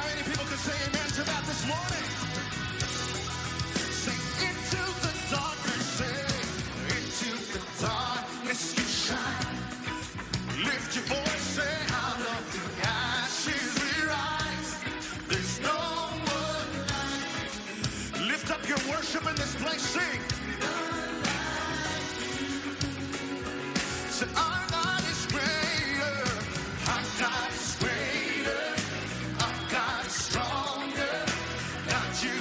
many people can say amen to that this morning? Say into the darkness, say into the darkness you shine. Lift your voice, say out of the ashes we rise. There's no one like. Lift up your worship in this place, sing. Say our God is greater, our God is greater, our God is stronger. Not you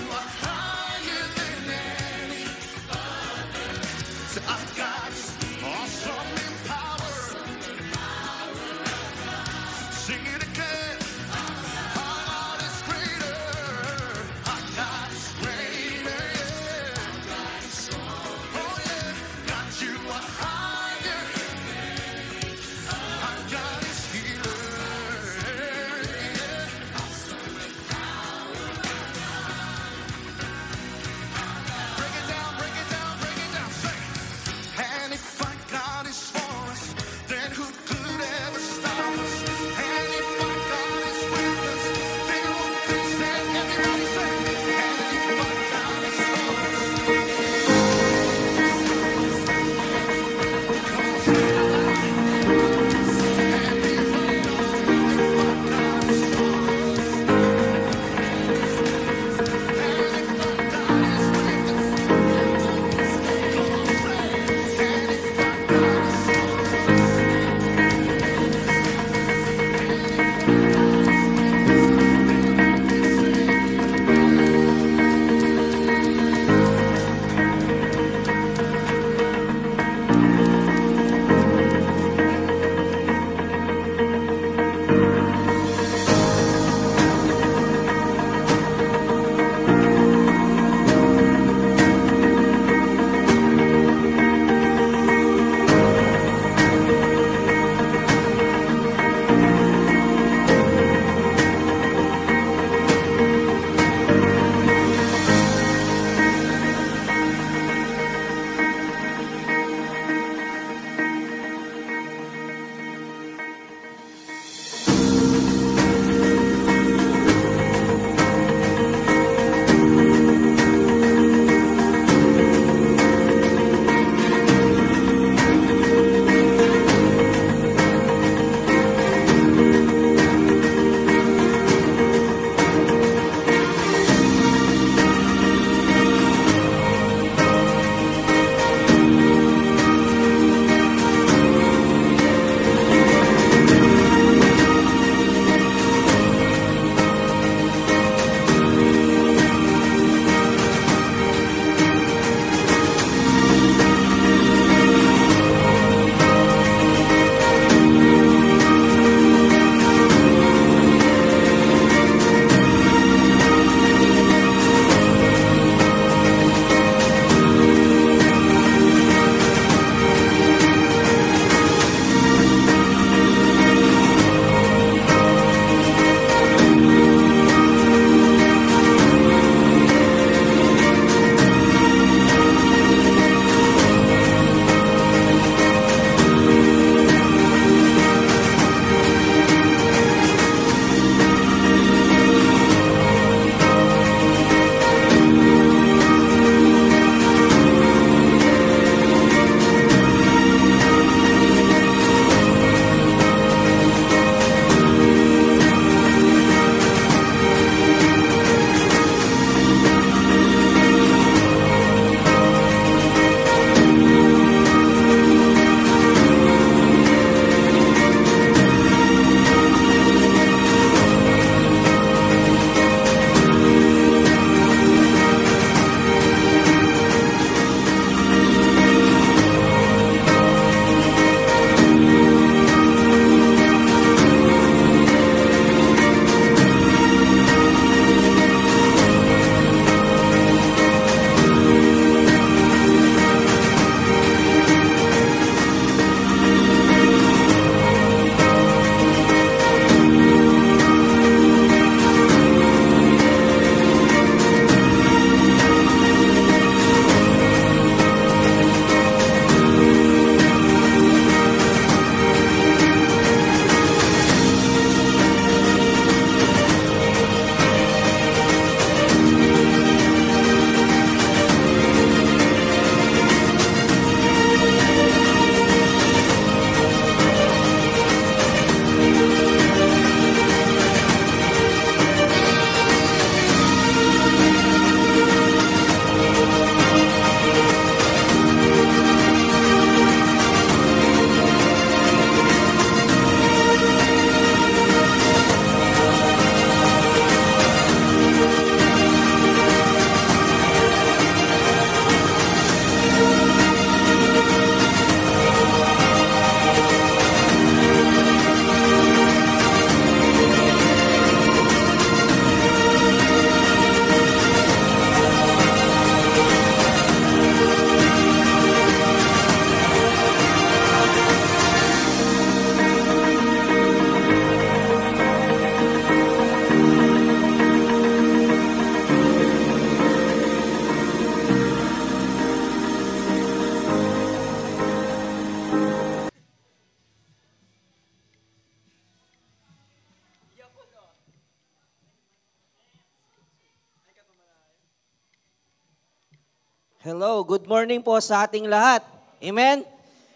Hello, good morning po sa ating lahat. Amen?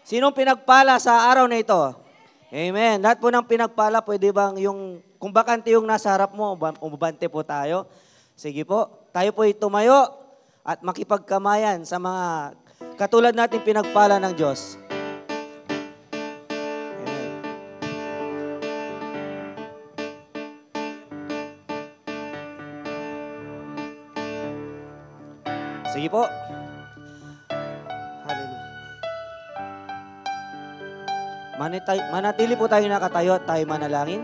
Sinong pinagpala sa araw na ito? Amen. Lahat po ng pinagpala, pwede bang yung, kung bakante yung nasa harap mo, umabante po tayo. Sige po, tayo po tumayo at makipagkamayan sa mga katulad natin pinagpala ng Diyos. Amen. Sige po. Manatili po tayo nakatayo at tayo manalangin.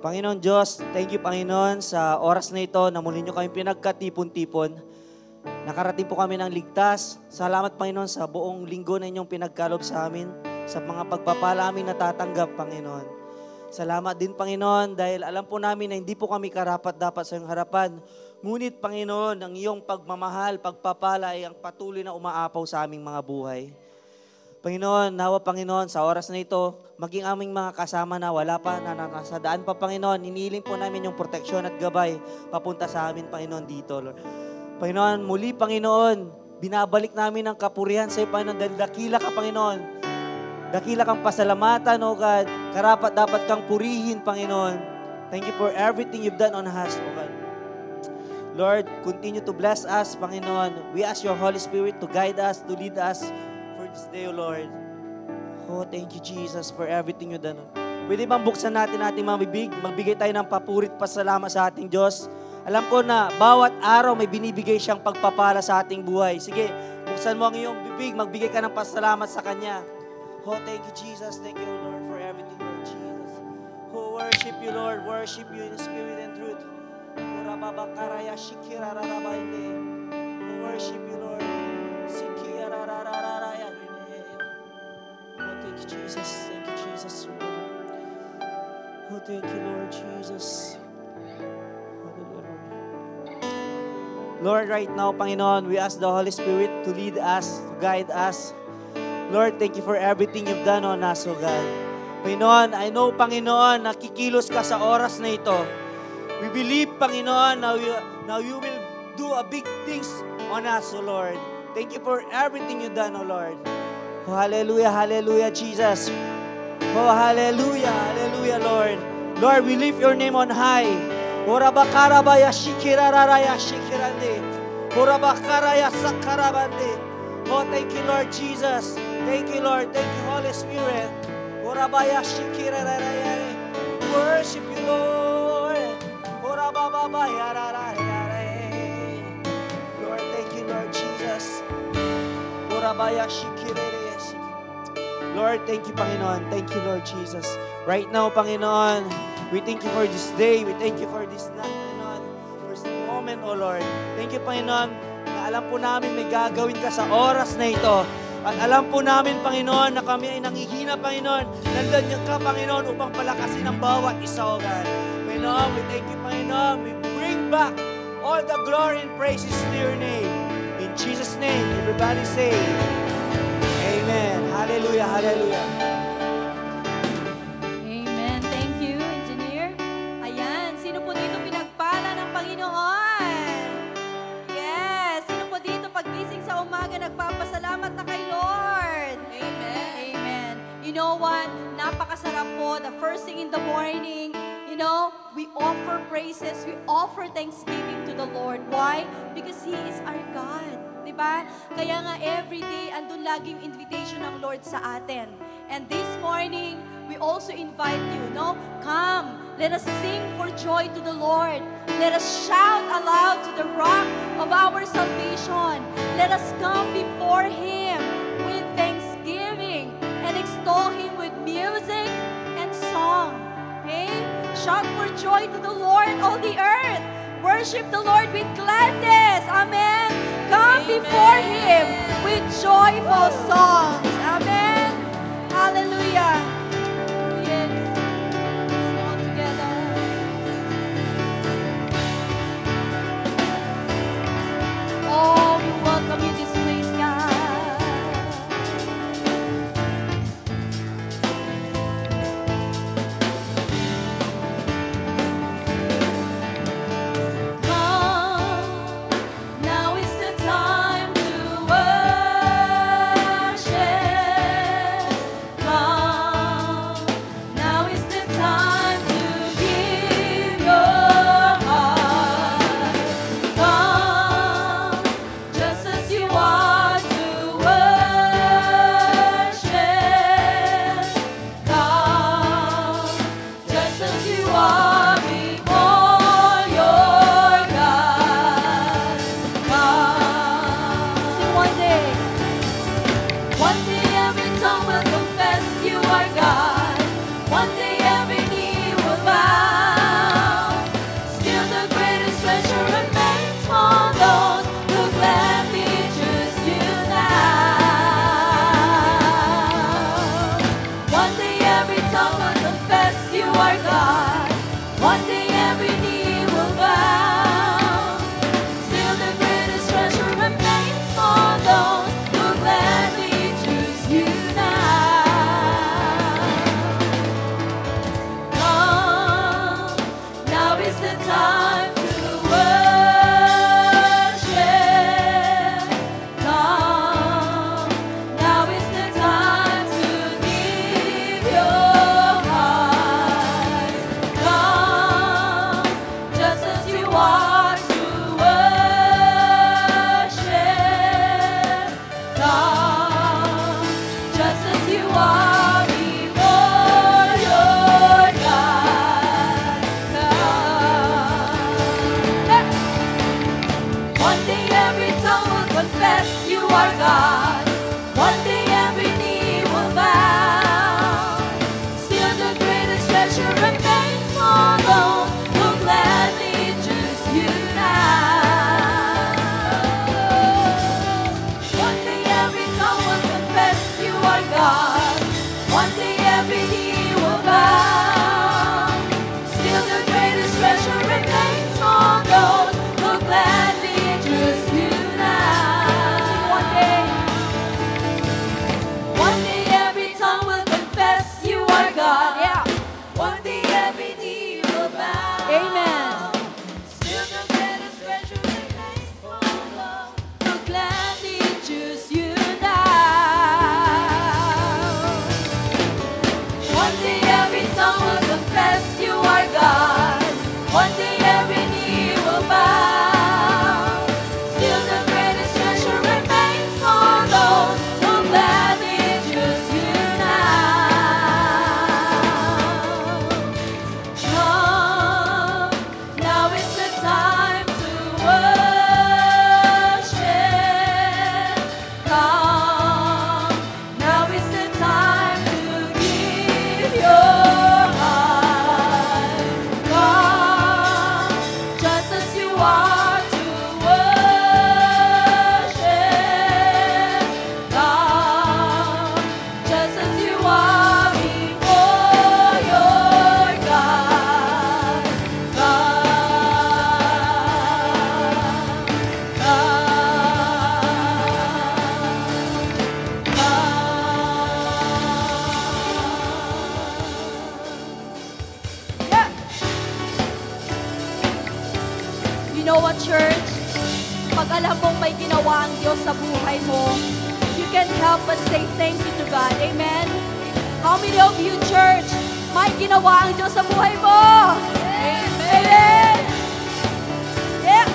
Panginoon Diyos, thank you Panginoon sa oras na ito na muli nyo kami pinagkatipon-tipon. Nakarating po kami ng ligtas. Salamat Panginoon sa buong linggo na inyong pinagkalob sa amin, sa mga pagpapala aming natatanggap Panginoon. Salamat din Panginoon dahil alam po namin na hindi po kami karapat-dapat sa iyong harapan. Ngunit Panginoon, ang iyong pagmamahal, pagpapala ay ang patuloy na umaapaw sa aming mga buhay. Panginoon, nawa Panginoon, sa oras na ito, maging aming mga kasama na wala pa, na nasa daan pa Panginoon, iniling po namin yung proteksyon at gabay papunta sa amin Panginoon dito, Lord. Panginoon, muli Panginoon, binabalik namin ang kapurihan sa iyo Panginoon dahil dakila ka Panginoon. Dakila kang pasalamatan, O God. Karapat dapat kang purihin Panginoon. Thank you for everything you've done on us, O God. Lord, continue to bless us Panginoon. We ask your Holy Spirit to guide us, to lead us, this day, O Lord. Oh, thank you, Jesus, for everything you done. Pwede bang buksan natin ating mga bibig? Magbigay tayo ng papurit pasalamat sa ating Diyos. Alam ko na bawat araw may binibigay siyang pagpapala sa ating buhay. Sige, buksan mo ang iyong bibig, magbigay ka ng pasalamat sa Kanya. Oh, thank you, Jesus. Thank you, Lord, for everything, Lord Jesus. Oh, worship you, Lord. Worship you in spirit and truth. Oh, worship you, Lord. Oh, thank you, Jesus. Thank you, Jesus. Oh, thank you, Lord Jesus. Lord, right now, Panginoon, we ask the Holy Spirit to lead us, to guide us. Lord, thank you for everything you've done on us, O God. Panginoon, I know, Panginoon, nakikilos ka sa oras na ito. We believe, Panginoon, now you will do a big things on us, O Lord. Thank you for everything you've done, O Lord. Oh, hallelujah, hallelujah, Jesus. Oh, hallelujah, hallelujah, Lord. Lord, we lift your name on high. Orabakarabaya shikirararaya shikirande. Orabakaraya sakarabande. Oh, thank you, Lord Jesus. Thank you, Lord. Thank you, Holy Spirit. Orabaya shikirararaya. Worship you, Lord. Orabababaya raraya. Lord, thank you, Lord Jesus. Orabaya shikiraraya. Lord, thank you, Panginoon. Thank you, Lord Jesus. Right now, Panginoon, we thank you for this day. We thank you for this night, Panginoon. For this moment, O Lord. Thank you, Panginoon, na alam po namin may gagawin ka sa oras na ito. At alam po namin, Panginoon, na kami ay nangihina, Panginoon. Nandiyan ka, Panginoon, upang palakasin ang bawat isa, O God. Panginoon, we thank you, Panginoon. We bring back all the glory and praises to your name. In Jesus' name, everybody say, Amen. Hallelujah, hallelujah. Amen. Thank you, Engineer. Ayan, sino po dito pinagpala ng Panginoon? Yes, sino po dito paggising sa umaga nagpapasalamat na kay Lord? Amen. Amen. You know what? Napakasarap po. The first thing in the morning, we offer praises, we offer thanksgiving to the Lord. Why? Because He is our God. Diba? Kaya nga everyday, andun lagi yung invitation ng Lord sa atin. And this morning, we also invite you, come, let us sing for joy to the Lord. Let us shout aloud to the rock of our salvation. Let us come before Him with thanksgiving and extol Him with music and song. Okay? Shout for joy to the Lord, all the earth. Worship the Lord with gladness. Amen. Come before Him with joyful songs. Amen. Hallelujah. Yes. Let's all together. Oh, we welcome you this place, God. tongue will confess you are God. One day every knee will bow. Still the greatest treasure remains for those who gladly choose you now. Come, now is the time to worship. Come, now is the time to give your heart. Come, just as you are to worship. Come, just as you are before your God. Come. One day every tongue will confess you are God. One day every knee will bow. Still the greatest treasure remains for those who gladly choose you now. One day every tongue will confess you are God. One day every knee will bow. Still the greatest treasure remains for those who gladly choose you now. One day every tongue will confess you are God. Yeah. One day every knee will bow. Amen. Still the greatest treasure remains for those who gladly choose you now. One day every tongue will confess you are God. One day every knee will bow. Still the greatest treasure remains for those who gladly choose you now. Come, now is the time to worship. Come, now is the time to give your heart. Come, just as you are to worship. Come, just as you are before your God. Yeah. You know what, church? Pag alam mong may ginawa ang Diyos sa buhay mo, you can help but say thank you to God. Amen? How many of you, church, may ginawa ang Diyos sa buhay mo? Amen! Yeah!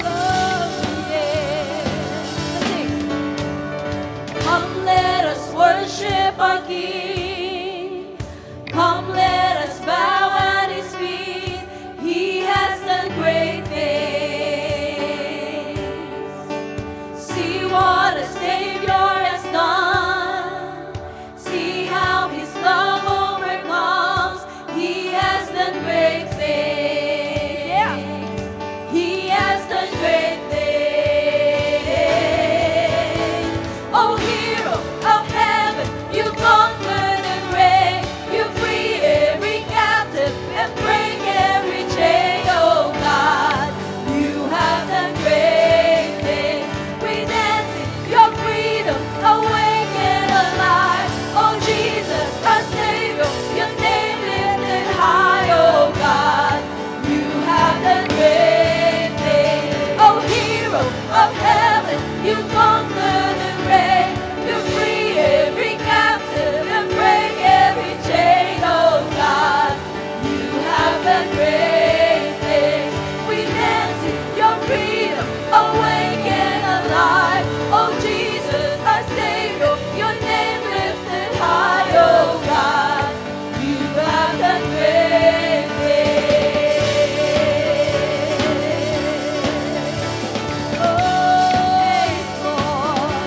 Oh, yeah. Let's sing. Come, let us worship our King. Come, let us bow at His feet. He has done great things. See what a Savior has done. See how His love overcomes. He has done great things. Yeah. He has done great things. Oh, hero of heaven, you conquered the grave. You free every captive and break every chain. Oh God, you have done great things. We dance in your freedom, awake and alive. Oh Jesus, our Savior, your name lifted high. Oh God, you have done great things. Oh hero of heaven, you conquered the grave. You free every captive and break every chain. Oh God, you have done great things. We dance in your freedom, awake and alive. Oh Jesus, our Savior, your name lifted high. Oh God, you have done great things. Oh, Lord.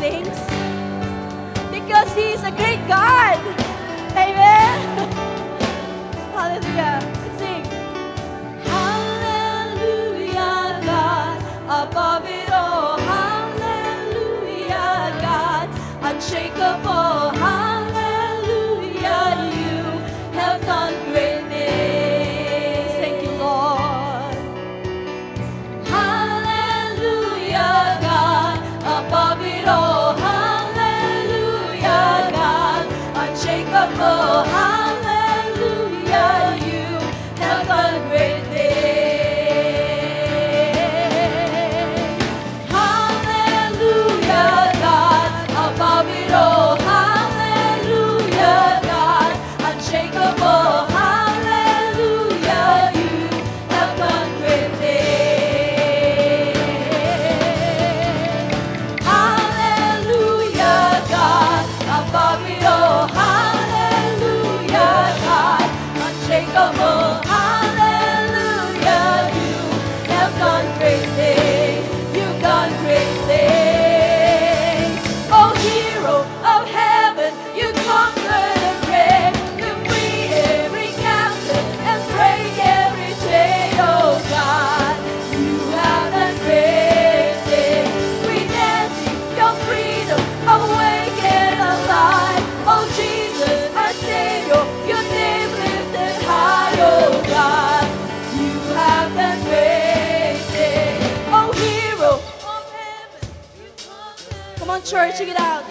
things because He is a great God. Amen. Hallelujah. Let's sing. Hallelujah, God, above it all. Hallelujah, God, unshakable. Hallelujah, you have done great things. Thank you, Lord. Hallelujah, God, above it all. Hallelujah, God, unshakable. Hallelujah, you have done great things. Hallelujah, God, above it all. Hallelujah, God, unshakable. Hallelujah, you have done great things. Hallelujah, God, above it all. Hallelujah, God, unshakable. Hallelujah, you have done great things. You've done great things. Oh, hero of heaven, you conquer the grave. You free every captive and break every chain. Oh, God, you have done great things. We dance in your freedom, awake and alive. Oh, Jesus, our Savior, your name lifted high. Oh, God, you have done great things. Oh, hero of heaven, you conquer. Come on, church, check it out.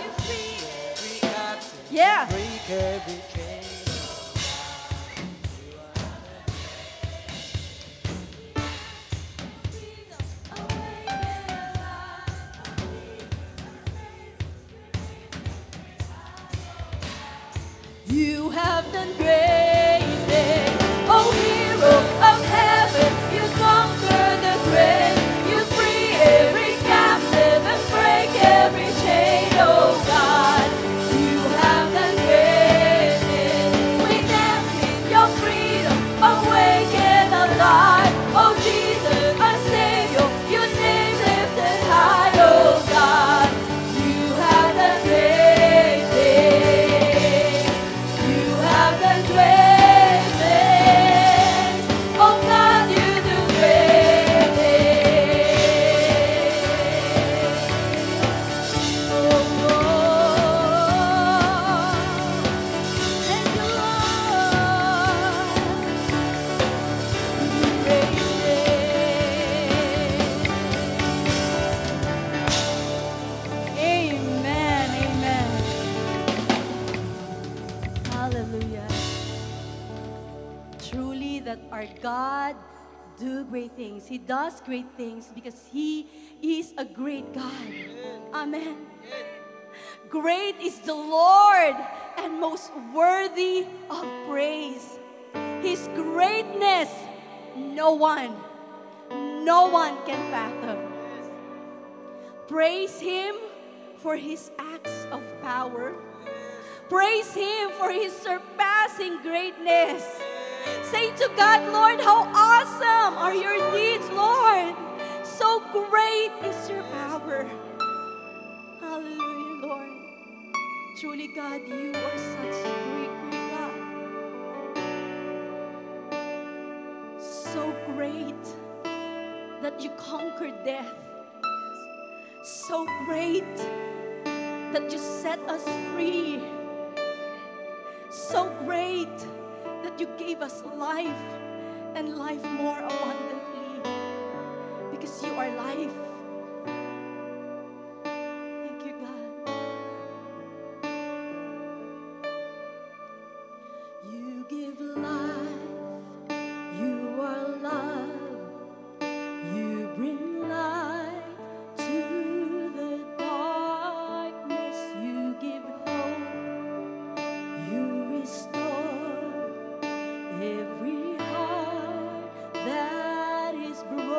Yeah. Break every chain. You have done great things. Oh, hero of heaven, you conquer the grave. You free every captive and break every chain. Oh, God, you have done great things. We dance in your freedom, awake and alive. Oh, Jesus, our Savior, your name lifted high. Oh, God, you have done great things. You have done great things. Oh, God, you do great things. Oh, Lord. Thank you, Lord. You do great things. Amen. Amen. Hallelujah. Truly that our God do great things. He does great things because He is a great God. Amen. Great is the Lord and most worthy of praise. His greatness, no one can fathom. Praise Him for His acts of power. Praise Him for His surpassing greatness. Say to God, Lord, how awesome are your deeds, Lord. So great is your power. Hallelujah, Lord. Truly, God, you are such a great, great God. So great that you conquered death. So great that you set us free. So great that you gave us life and life more abundantly because you are life. Thank you, God. You give life, you are love, you bring light to the darkness, you give hope, you restore every heart that is broken.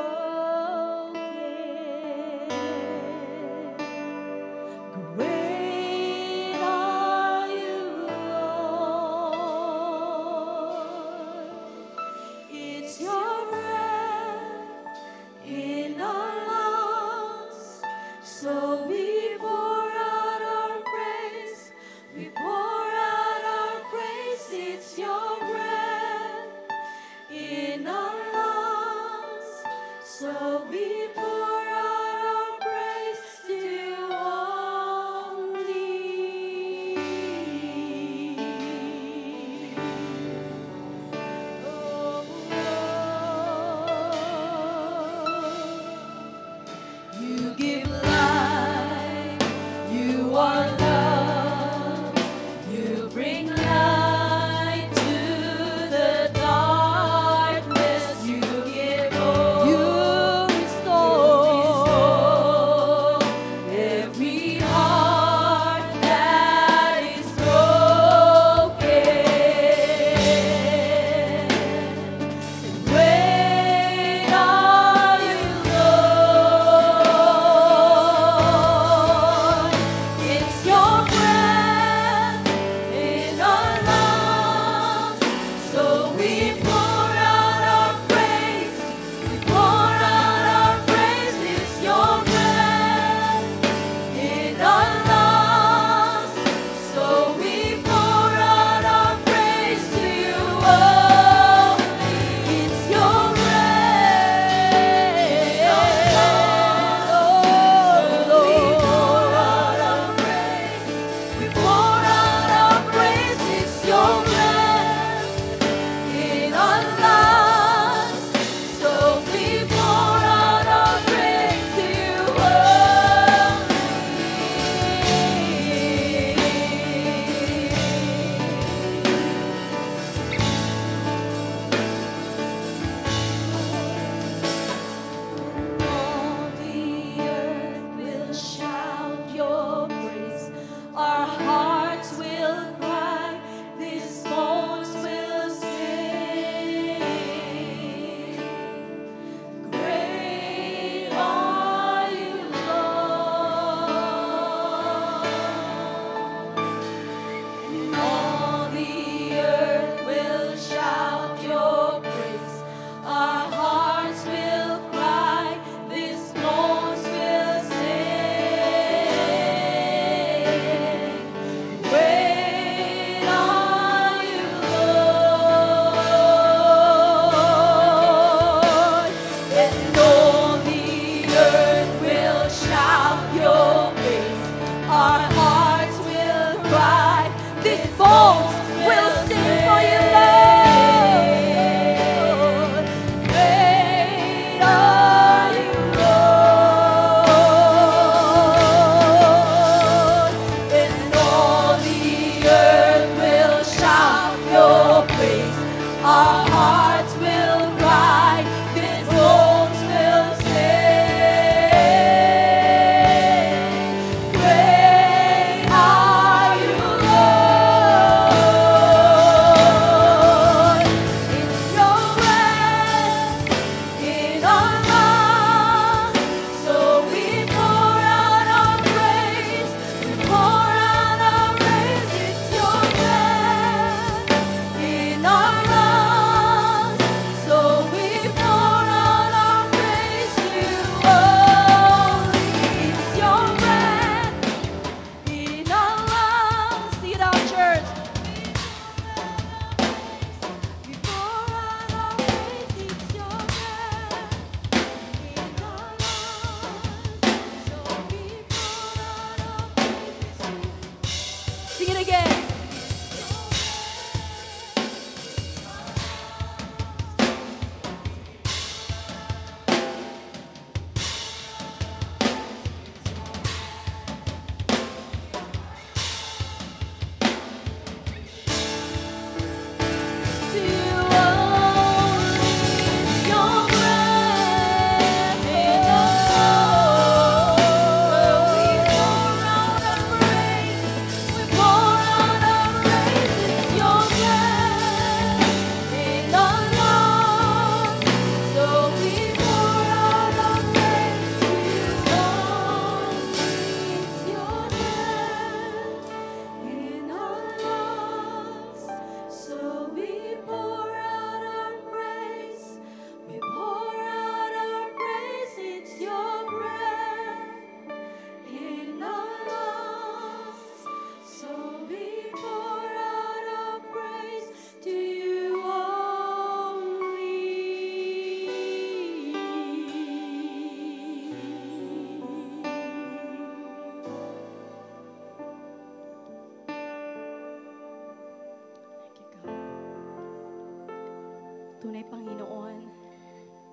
Tunay, Panginoon,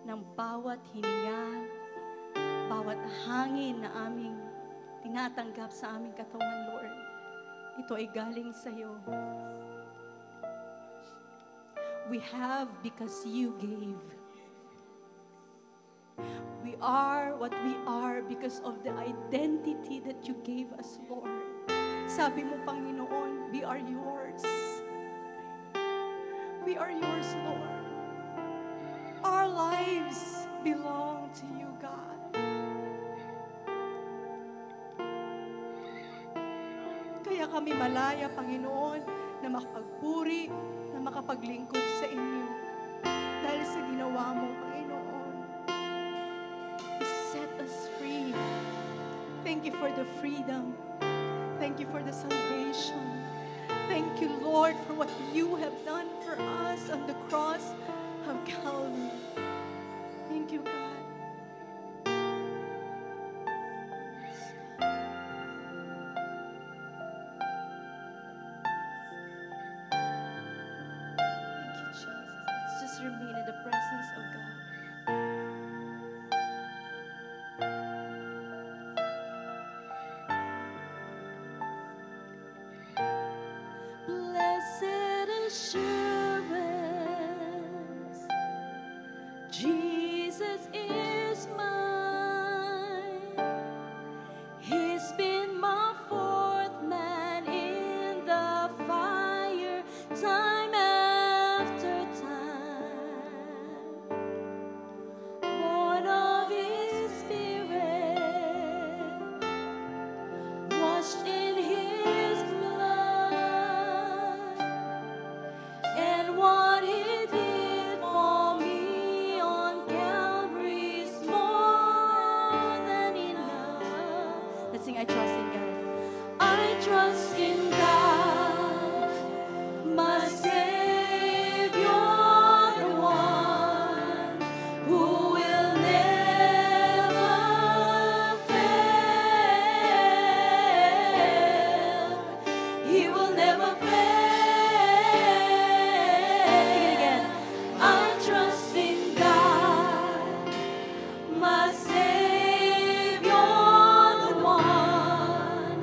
ng bawat hininga, bawat hangin na aming tinatanggap sa aming katawan, Lord, ito ay galing sa iyo. We have because you gave. We are what we are because of the identity that you gave us, Lord. Sabi mo, Panginoon, we are yours. We are yours, Lord. Our lives belong to you, God. Kaya kami malaya, Panginoon, na makapagpuri, na makapaglingkod sa inyo. Dahil sa ginawa mo, Panginoon. You set us free. Thank you for the freedom. Thank you for the salvation. Thank you, Lord, for what you have done for us on the cross of Calvary. Thank you, God. Thank you, Jesus. Let's just remain in the presence of God. Blessed assurance, Jesus is mine. He's been my fourth man in the fire, time after time. Born of His Spirit, washed in His blood, and what He did for me on Calvary's more than enough. Let's sing, I trust in God. I trust in God, my Savior, the one who will never fail. He will never fail. Sing it again. I trust in God, my Savior, the one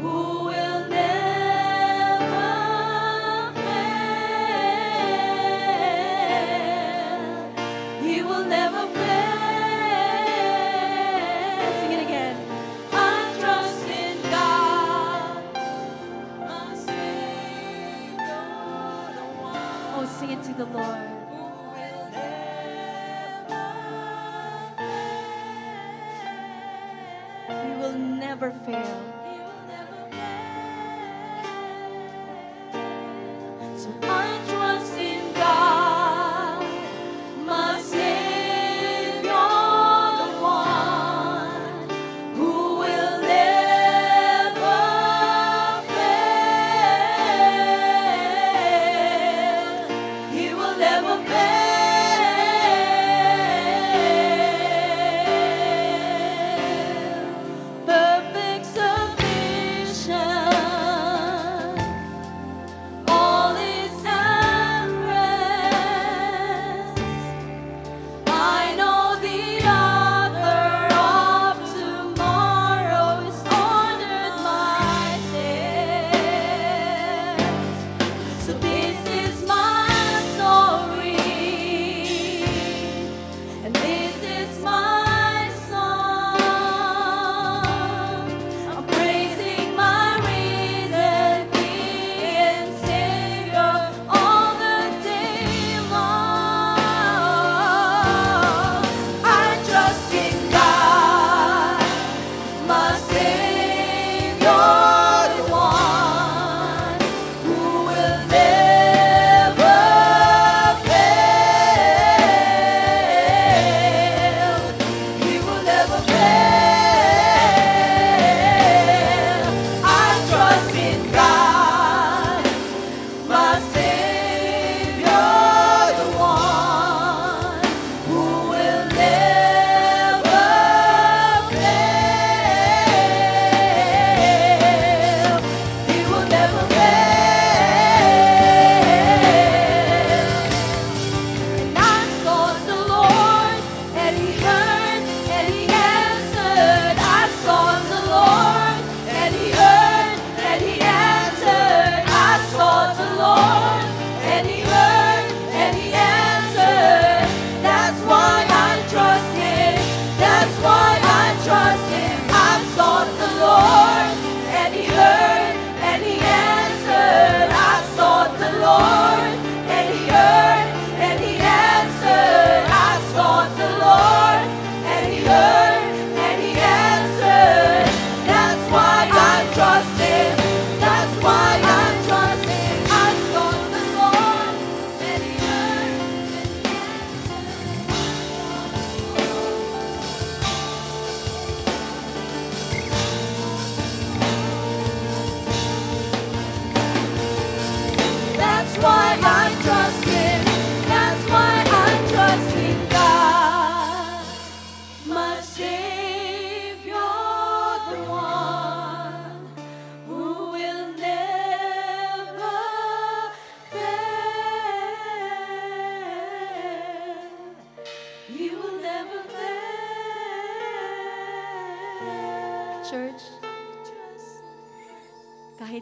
who will never fail. He will never fail. Sing it again. I trust in God, my Savior, the one. Oh, sing it to the Lord. Who will never fail. He will never fail. He will never fail. So I trust in God, my Savior, the one who will never fail. He will never fail. Perfect submission, all is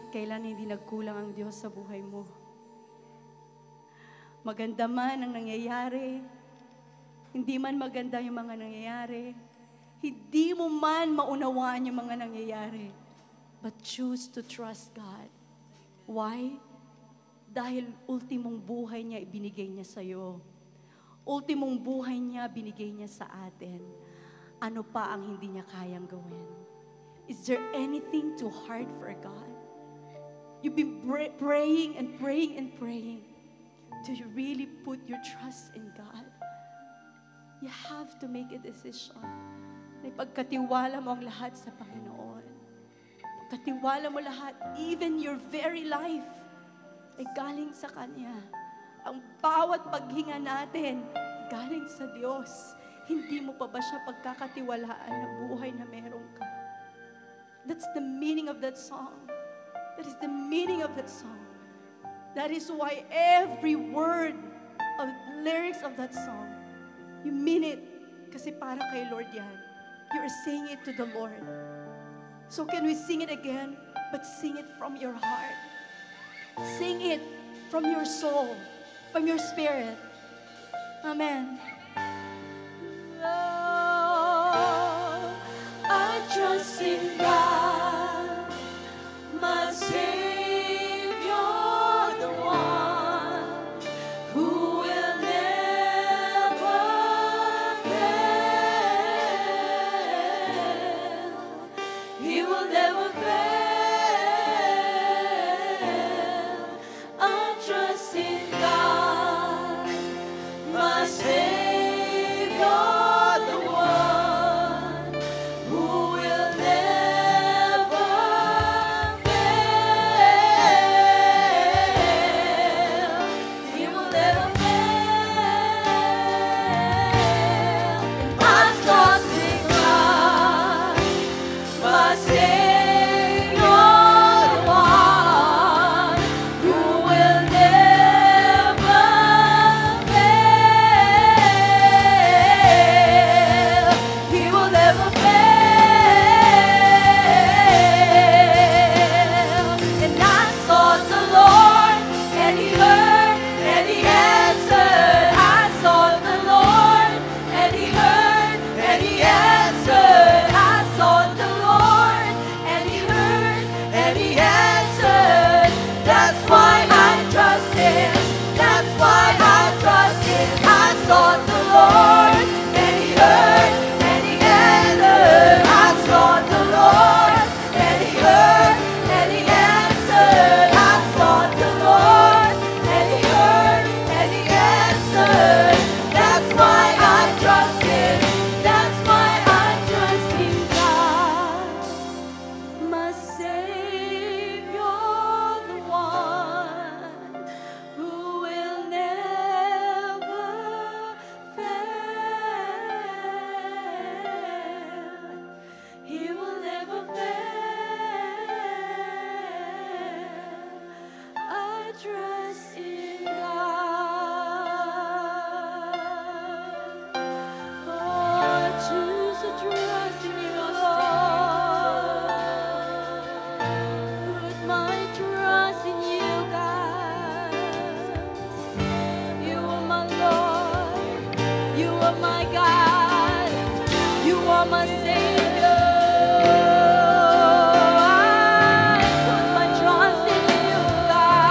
kailan hindi nagkulang ang Diyos sa buhay mo. Maganda man ang nangyayari, hindi man maganda yung mga nangyayari, hindi mo man maunawaan yung mga nangyayari, but choose to trust God. Why? Dahil ultimong buhay niya ibinigay niya sa'yo. Ultimong buhay niya binigay niya sa atin. Ano pa ang hindi niya kayang gawin? Is there anything too hard for God? You've been praying and praying and praying. Do you really put your trust in God? You have to make a decision. Na ipagkatiwala mo ang lahat sa Panginoon. Pagkatiwala mo lahat, even your very life, ay galing sa Kanya. Ang bawat paghinga natin, galing sa Diyos. Hindi mo pa ba siya pagkakatiwalaan na buhay na meron ka? That's the meaning of that song. That is the meaning of that song. That is why every word of lyrics of that song, you mean it. Kasi para kay Lord yan. You are saying it to the Lord. So can we sing it again? But sing it from your heart. Sing it from your soul, from your spirit. Amen. Oh, I trust in God, my Savior, the one who will never fail. He will never fail. I trust in God, my Savior, the one who will never fail. He will never fail. I trust in God, my Savior, the one who will never fail. He will never fail. And I sought the Lord, and He heard, and He answered. I sought the Lord, and He heard, and He answered. I sought the Lord, and He heard, and He answered. That's why I trust Him. That's why I trust Him. I sought the Lord, and He heard, and He answered. I sought the Lord, and He heard, and He answered. I sought the Lord, and He heard, and He answered. That's why I trust Him. That's why I trust in God, my Savior, the one who will never fail. He will never fail. I trust in God. Oh, I choose to trust in you, Lord. Put my trust in you, God. You are my Lord. You are my God. You are my Savior. I put my trust in you, God.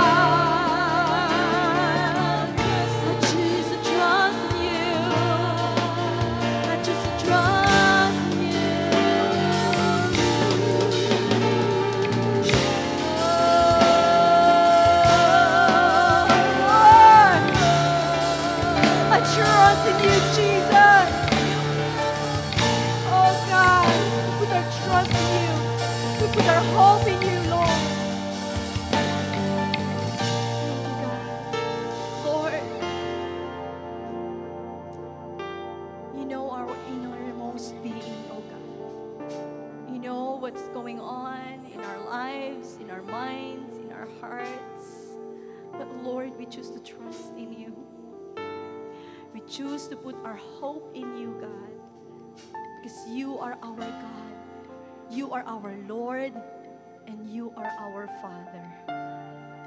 I choose to trust in you. I choose to trust in you. I trust in you, Jesus. Oh God, we put our trust in you. We put our hope in you, Lord. Thank you, God. Lord, you know our innermost being, oh God. You know what's going on in our lives, in our minds, in our hearts. But Lord, we choose to trust in you. We choose to put our hope in you, God. Because you are our God. You are our Lord. and you are our Father.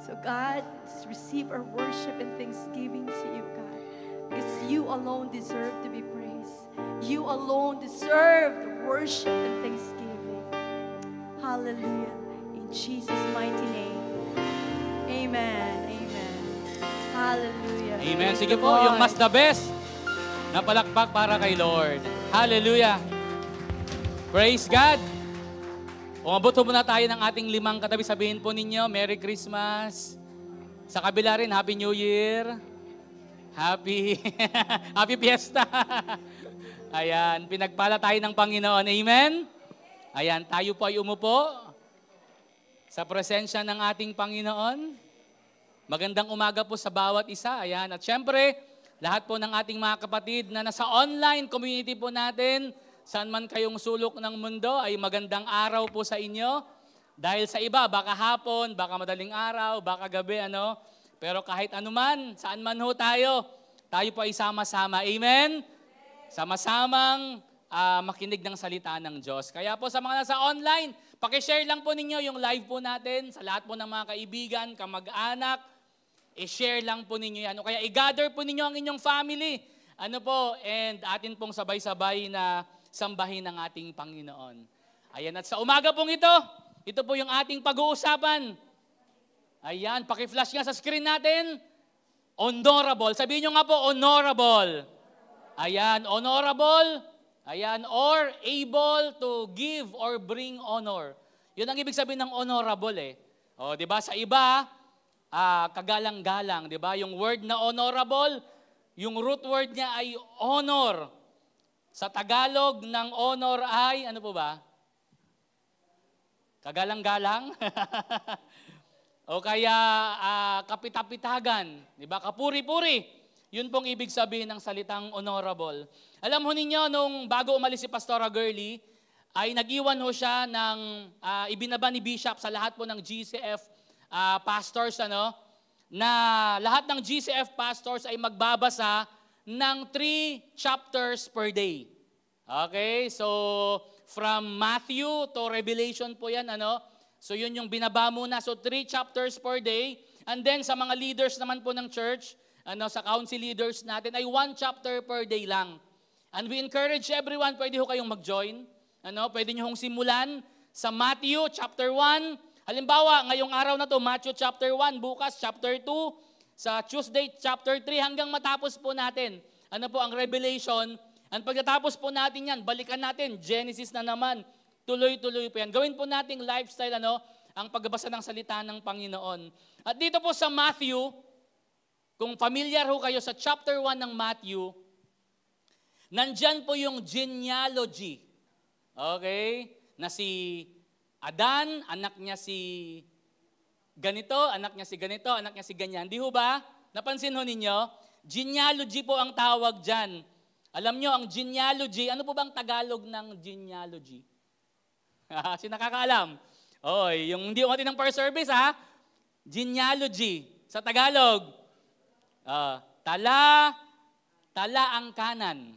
So God, receive our worship and thanksgiving to you, God, because you alone deserve to be praised. You alone deserve the worship and thanksgiving. Hallelujah. In Jesus' mighty name. Amen. Amen. Hallelujah. Amen. Praise Sige the po, yung Lord. mas the best na palakpak para kay Lord. Hallelujah. Praise God. Umabot po muna tayo ng ating 5 katabi. Sabihin po ninyo, Merry Christmas. Sa kabila rin, Happy New Year. Happy Happy Fiesta. Ayan, pinagpala tayo ng Panginoon. Amen? Ayan, tayo po ay umupo sa presensya ng ating Panginoon. Magandang umaga po sa bawat isa. Ayan, at syempre, lahat po ng ating mga kapatid na nasa online community po natin, saan man kayong sulok ng mundo, ay magandang araw po sa inyo. Dahil sa iba, baka hapon, baka madaling araw, baka gabi, ano. Pero kahit anuman, saan man ho tayo po ay sama-sama. Amen? Sama-samang makinig ng salita ng Diyos. Kaya po sa mga nasa online, pakishare lang po ninyo yung live po natin sa lahat po ng mga kaibigan, kamag-anak. I-share lang po ninyo yan. O kaya i-gather po ninyo ang inyong family. Ano po, and atin pong sabay-sabay na sambahin ng ating Panginoon. Ayan, at sa umaga pong ito po yung ating pag-uusapan. Ayan, paki-flash nga sa screen natin. Honorable. Sabihin nyo nga po, honorable. Ayan, honorable. Ayan, or able to give or bring honor. Yun ang ibig sabihin ng honorable eh. O, di ba? Sa iba, kagalang-galang, di ba? Yung word na honorable, yung root word niya ay honor. Sa Tagalog ng honor ay, ano po ba? Kagalang-galang? O kaya kapitapitagan, di ba? Kapuri-puri. Yun pong ibig sabihin ng salitang honorable. Alam ho ninyo, nung bago umalis si Pastora Girlie, ay nag-iwan ho siya ng ibinaba ni Bishop sa lahat po ng GCF pastors, ano, na lahat ng GCF pastors ay magbabasa ng 3 chapters per day. Okay? So, from Matthew to Revelation po yan, ano. So, yun yung binaba muna. So, 3 chapters per day. And then, sa mga leaders naman po ng church, ano, sa council leaders natin, ay 1 chapter per day lang. And we encourage everyone, pwede ho kayong mag-join. Ano, pwede nyo hong simulan sa Matthew chapter 1. Halimbawa, ngayong araw na to, Matthew chapter 1, bukas chapter 2, sa Tuesday chapter 3, hanggang matapos po natin. Ano po ang Revelation? And pagkatapos po natin yan, balikan natin, Genesis na naman. Tuloy-tuloy po yan. Gawin po nating lifestyle, ano, ang pagbabasa ng salita ng Panginoon. At dito po sa Matthew, kung familiar ho kayo sa chapter 1 ng Matthew, nandyan po yung genealogy. Okay? Na si Adan, anak niya si ganito, anak niya si ganito, anak niya si ganyan. Di ho ba? Napansin ho ninyo? Genealogy po ang tawag dyan. Alam nyo, ang genealogy, ano po bang Tagalog ng genealogy? Sino nakakaalam? Oy, yung hindi umati ng first service, ha? Genealogy. Sa Tagalog, tala-angkanan.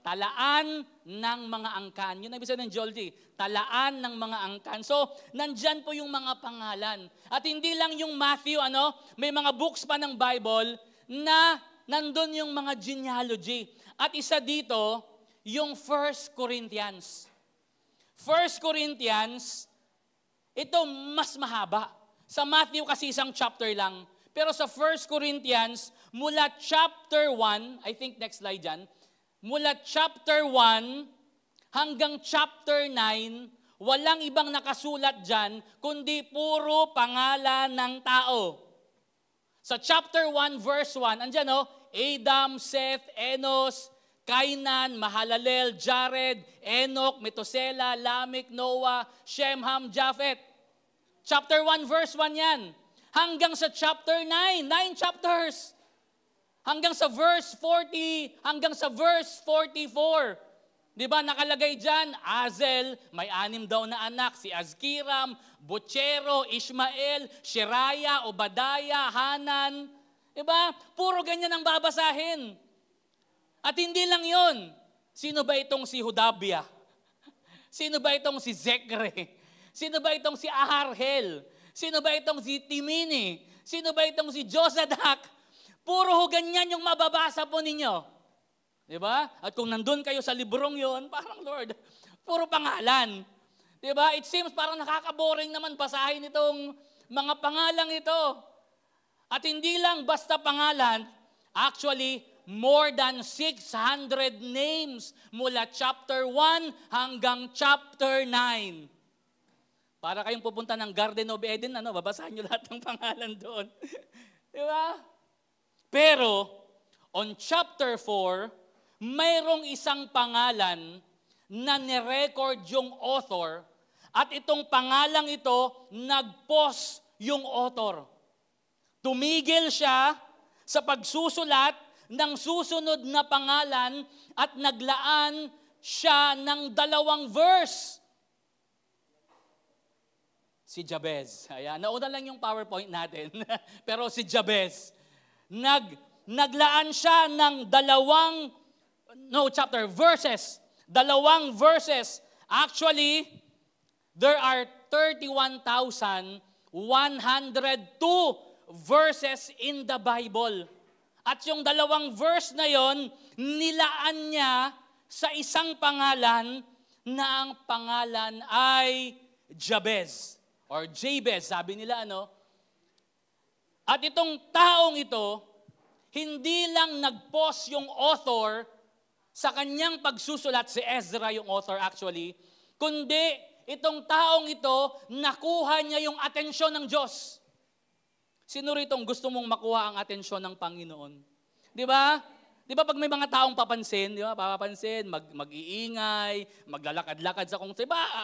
Talaan ng mga angkan. Yun ang ibig sabihin ng genealogy. Talaan ng mga angkan. So, nandyan po yung mga pangalan. At hindi lang yung Matthew, ano, may mga books pa ng Bible na nandun yung mga genealogy. At isa dito, yung 1 Corinthians. 1 Corinthians, ito mas mahaba. Sa Matthew kasi isang chapter lang. Pero sa 1 Corinthians, mula chapter 1, I think next slide dyan, mula chapter 1 hanggang chapter 9, walang ibang nakasulat dyan, kundi puro pangalan ng tao. Sa chapter 1, verse 1, andyan Adam, Seth, Enos, Kainan, Mahalalel, Jared, Enoch, Methuselah, Lamech, Noah, Shem, Ham, Japhet. Chapter 1, verse 1 yan. Hanggang sa chapter 9, 9 chapters. Hanggang sa verse 40, hanggang sa verse 44. Di ba, nakalagay dyan, Azel, may 6 daw na anak, si Azkiram, Butchero, Ishmael, Shiraya, Obadiah, Hanan. Di ba? Puro ganyan ang babasahin. At hindi lang yon. Sino ba itong si Hodabia? Sino ba itong si Zekre? Sino ba itong si Aharhel? Sino ba itong si Timini? Sino ba itong si Josadak? Puro ho ganyan yung mababasa po ninyo. Diba? At kung nandun kayo sa librong yon, parang Lord, puro pangalan. Diba? It seems parang nakaka-boring naman basahin itong mga pangalang ito. At hindi lang basta pangalan, actually, more than 600 names mula chapter 1 hanggang chapter 9. Para kayong pupunta ng Garden of Eden, babasahin nyo lahat ng pangalan doon. Diba? Pero, on chapter 4, mayroong isang pangalan na nirecord yung author at itong pangalang ito, nag-pause yung author. Tumigil siya sa pagsusulat ng susunod na pangalan at naglaan siya ng 2 verse. Si Jabez. Ayan, nauna lang yung PowerPoint natin. Pero si Jabez, naglaan siya ng 2 verses. 2 verses. Actually, there are 31,102 verses in the Bible. At yung 2 verse na yon, nilaan niya sa isang pangalan na ang pangalan ay Jabez. Or Jabez, sabi nila, At itong taong ito, hindi lang nag-pause yung author sa kanyang pagsusulat, si Ezra yung author actually, kundi itong taong ito, nakuha niya yung atensyon ng Diyos. Sino ritong gusto mong makuha ang atensyon ng Panginoon? Di ba? Di ba pag may mga taong papansin, di ba? Papapansin, mag-iingay, maglalakad-lakad sa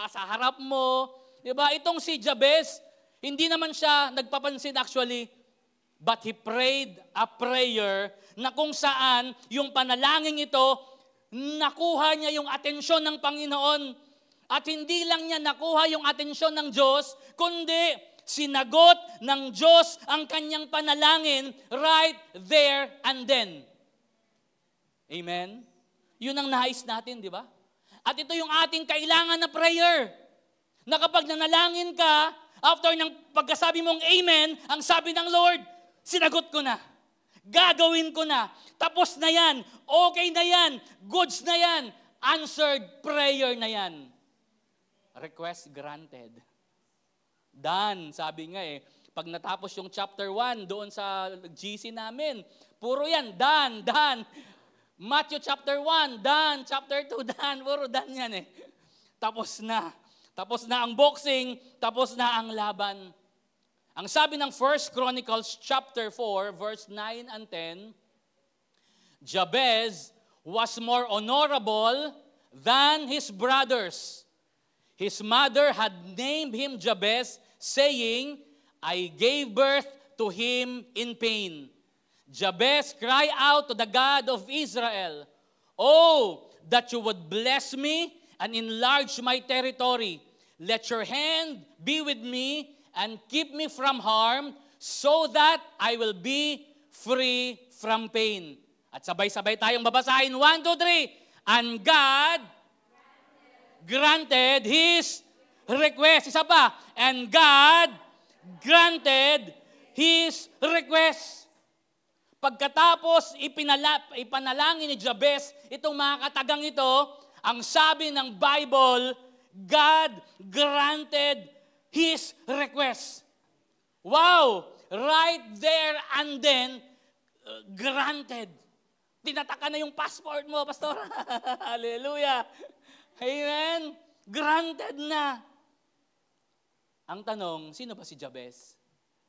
sa harap mo. Di ba? Itong si Jabez, hindi naman siya nagpapansin actually, but he prayed a prayer na kung saan yung panalangin ito, nakuha niya yung atensyon ng Panginoon. At hindi lang niya nakuha yung atensyon ng Diyos, kundi sinagot ng Diyos ang kanyang panalangin right there and then. Amen? Yun ang nais natin, di ba? At ito yung ating kailangan na prayer. Na kapag nanalangin ka, after ng pagkasabi mong amen, ang sabi ng Lord, sinagot ko na. Gagawin ko na. Tapos na yan. Okay na yan. Goods na yan. Answered prayer na yan. Request granted. Done, sabi nga pag natapos yung chapter 1 doon sa GC namin, puro yan, done. Matthew chapter 1, done. Chapter 2, done. Puro done yan Tapos na. Tapos na ang boxing, tapos na ang laban. Ang sabi ng 1 Chronicles chapter 4, verse 9 and 10, Jabez was more honorable than his brothers. His mother had named him Jabez, saying, I gave birth to him in pain. Jabez cried out to the God of Israel, Oh, that you would bless me and enlarge my territory. Let your hand be with me and keep me from harm so that I will be free from pain. At sabay-sabay tayong babasahin. 1, 2, 3. And God granted His request. Isa pa. And God granted His request. Pagkatapos ipanalangin ni Jabez itong mga katagang ito, ang sabi ng Bible, God granted His request. Wow! Right there and then, granted. Tinataka na yung passport mo, Pastor. Hallelujah. Amen? Granted na. Ang tanong, sino ba si Jabez?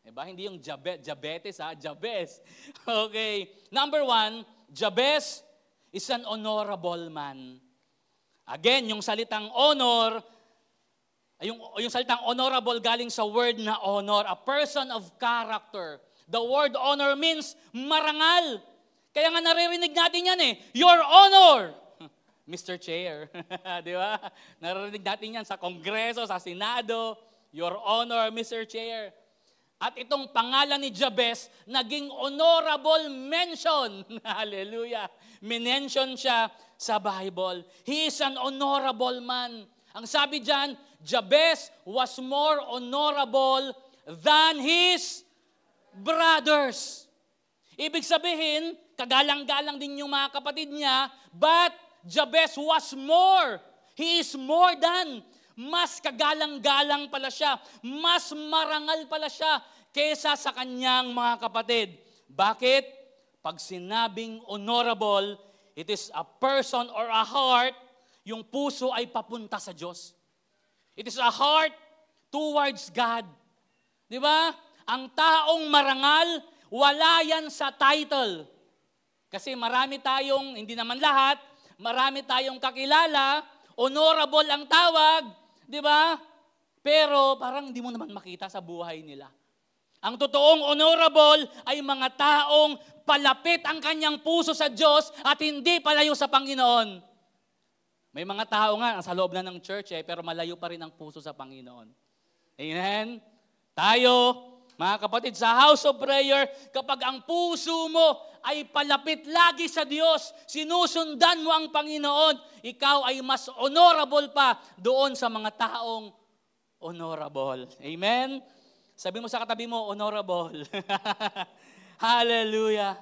Diba? Hindi yung diabetes, Jabez. Okay. Number 1, Jabez is an honorable man. Again, yung salitang honor, yung salitang honorable galing sa word na honor, a person of character. The word honor means marangal. Kaya nga naririnig natin yan Your Honor, Mr. Chair. Di ba? Naririnig natin yan sa Kongreso, sa Senado. Your Honor, Mr. Chair. At itong pangalan ni Jabez, naging honorable mention. Hallelujah. Minention siya sa Bible. He is an honorable man. Ang sabi diyan, Jabez was more honorable than his brothers. Ibig sabihin, kagalang-galang din yung mga kapatid niya, but Jabez was more. He is more than. Mas kagalang-galang pala siya. Mas marangal pala siya kesa sa kanyang mga kapatid. Bakit? Pag sinabing honorable, it is a person or a heart, yung puso ay papunta sa Diyos. It is a heart towards God. Di ba? Ang taong marangal, wala yan sa title. Kasi marami tayong, hindi naman lahat, marami tayong kakilala, honorable ang tawag, di ba? Pero parang hindi mo naman makita sa buhay nila. Ang totoong honorable ay mga taong palapit ang kanyang puso sa Diyos at hindi palayo sa Panginoon. May mga tao nga sa loob na ng church pero malayo pa rin ang puso sa Panginoon. Amen? Tayo, mga kapatid, sa house of prayer, kapag ang puso mo ay palapit lagi sa Diyos, sinusundan mo ang Panginoon, ikaw ay mas honorable pa doon sa mga taong honorable. Amen? Sabi mo sa katabi mo, honorable. Hallelujah.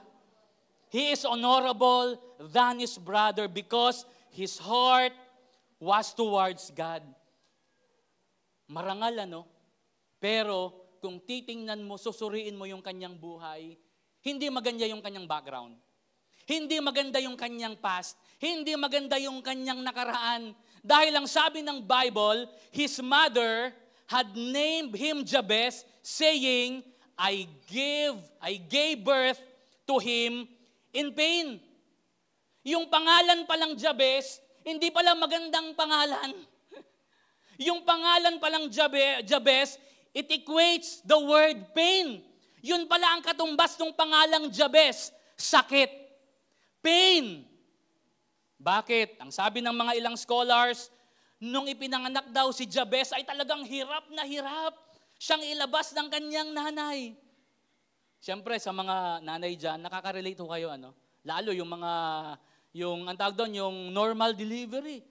He is honorable than his brother because his heart was towards God. Marangal ano? Pero kung titingnan mo, susuriin mo yung kanyang buhay, hindi maganda yung kanyang background. Hindi maganda yung kanyang past. Hindi maganda yung kanyang nakaraan. Dahil ang sabi ng Bible, his mother had named him Jabez, saying, I gave birth to him in pain. Yung pangalan palang Jabez, hindi pala magandang pangalan. Yung pangalan palang Jabez, it equates the word pain. Yun pala ang katumbas ng pangalang Jabez, sakit. Pain. Bakit? Ang sabi ng mga ilang scholars, nung ipinanganak daw si Jabez ay talagang hirap na hirap siyang ilabas ng kanyang nanay. Siyempre, sa mga nanay dyan, nakaka-relate ho kayo, ano? Lalo yung mga, ang tawag doon, yung normal delivery.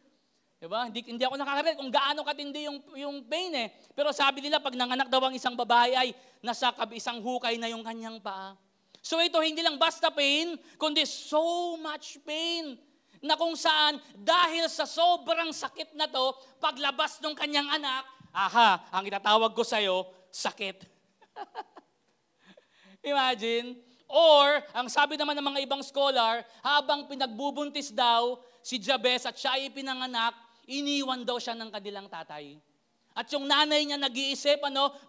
Diba? Hindi ako nakaka-relate kung gaano katindi yung pain eh. Pero sabi nila, pag nanganak daw ang isang babae ay nasa isang hukay na yung kanyang paa. So ito, hindi lang basta pain, kundi so much pain na kung saan, dahil sa sobrang sakit na to, paglabas ng kanyang anak, ang itatawag ko sa'yo, sakit. Imagine. Or, ang sabi naman ng mga ibang scholar, habang pinagbubuntis daw si Jabez at siya ay pinanganak, iniwan daw siya ng kanilang tatay. At yung nanay niya nag-iisip,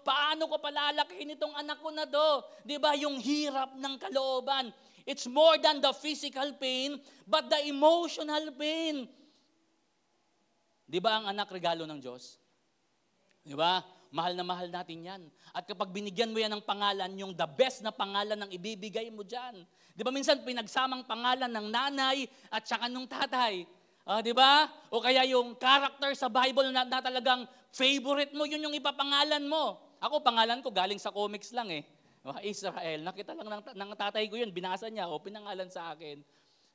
paano ko palalakihin itong anak ko na to? Diba, yung hirap ng kalooban. It's more than the physical pain, but the emotional pain. Diba ang anak regalo ng Diyos? Diba? Mahal na mahal natin yan. At kapag binigyan mo yan ng pangalan, yung the best na pangalan ang ibibigay mo dyan. Di ba minsan pinagsamang pangalan ng nanay at saka nung tatay? Di ba? O kaya yung character sa Bible na talagang favorite mo, yun yung ipapangalan mo. Ako, pangalan ko galing sa comics lang eh. Israel, nakita lang ng tatay ko yun, binasa niya, pinangalan sa akin.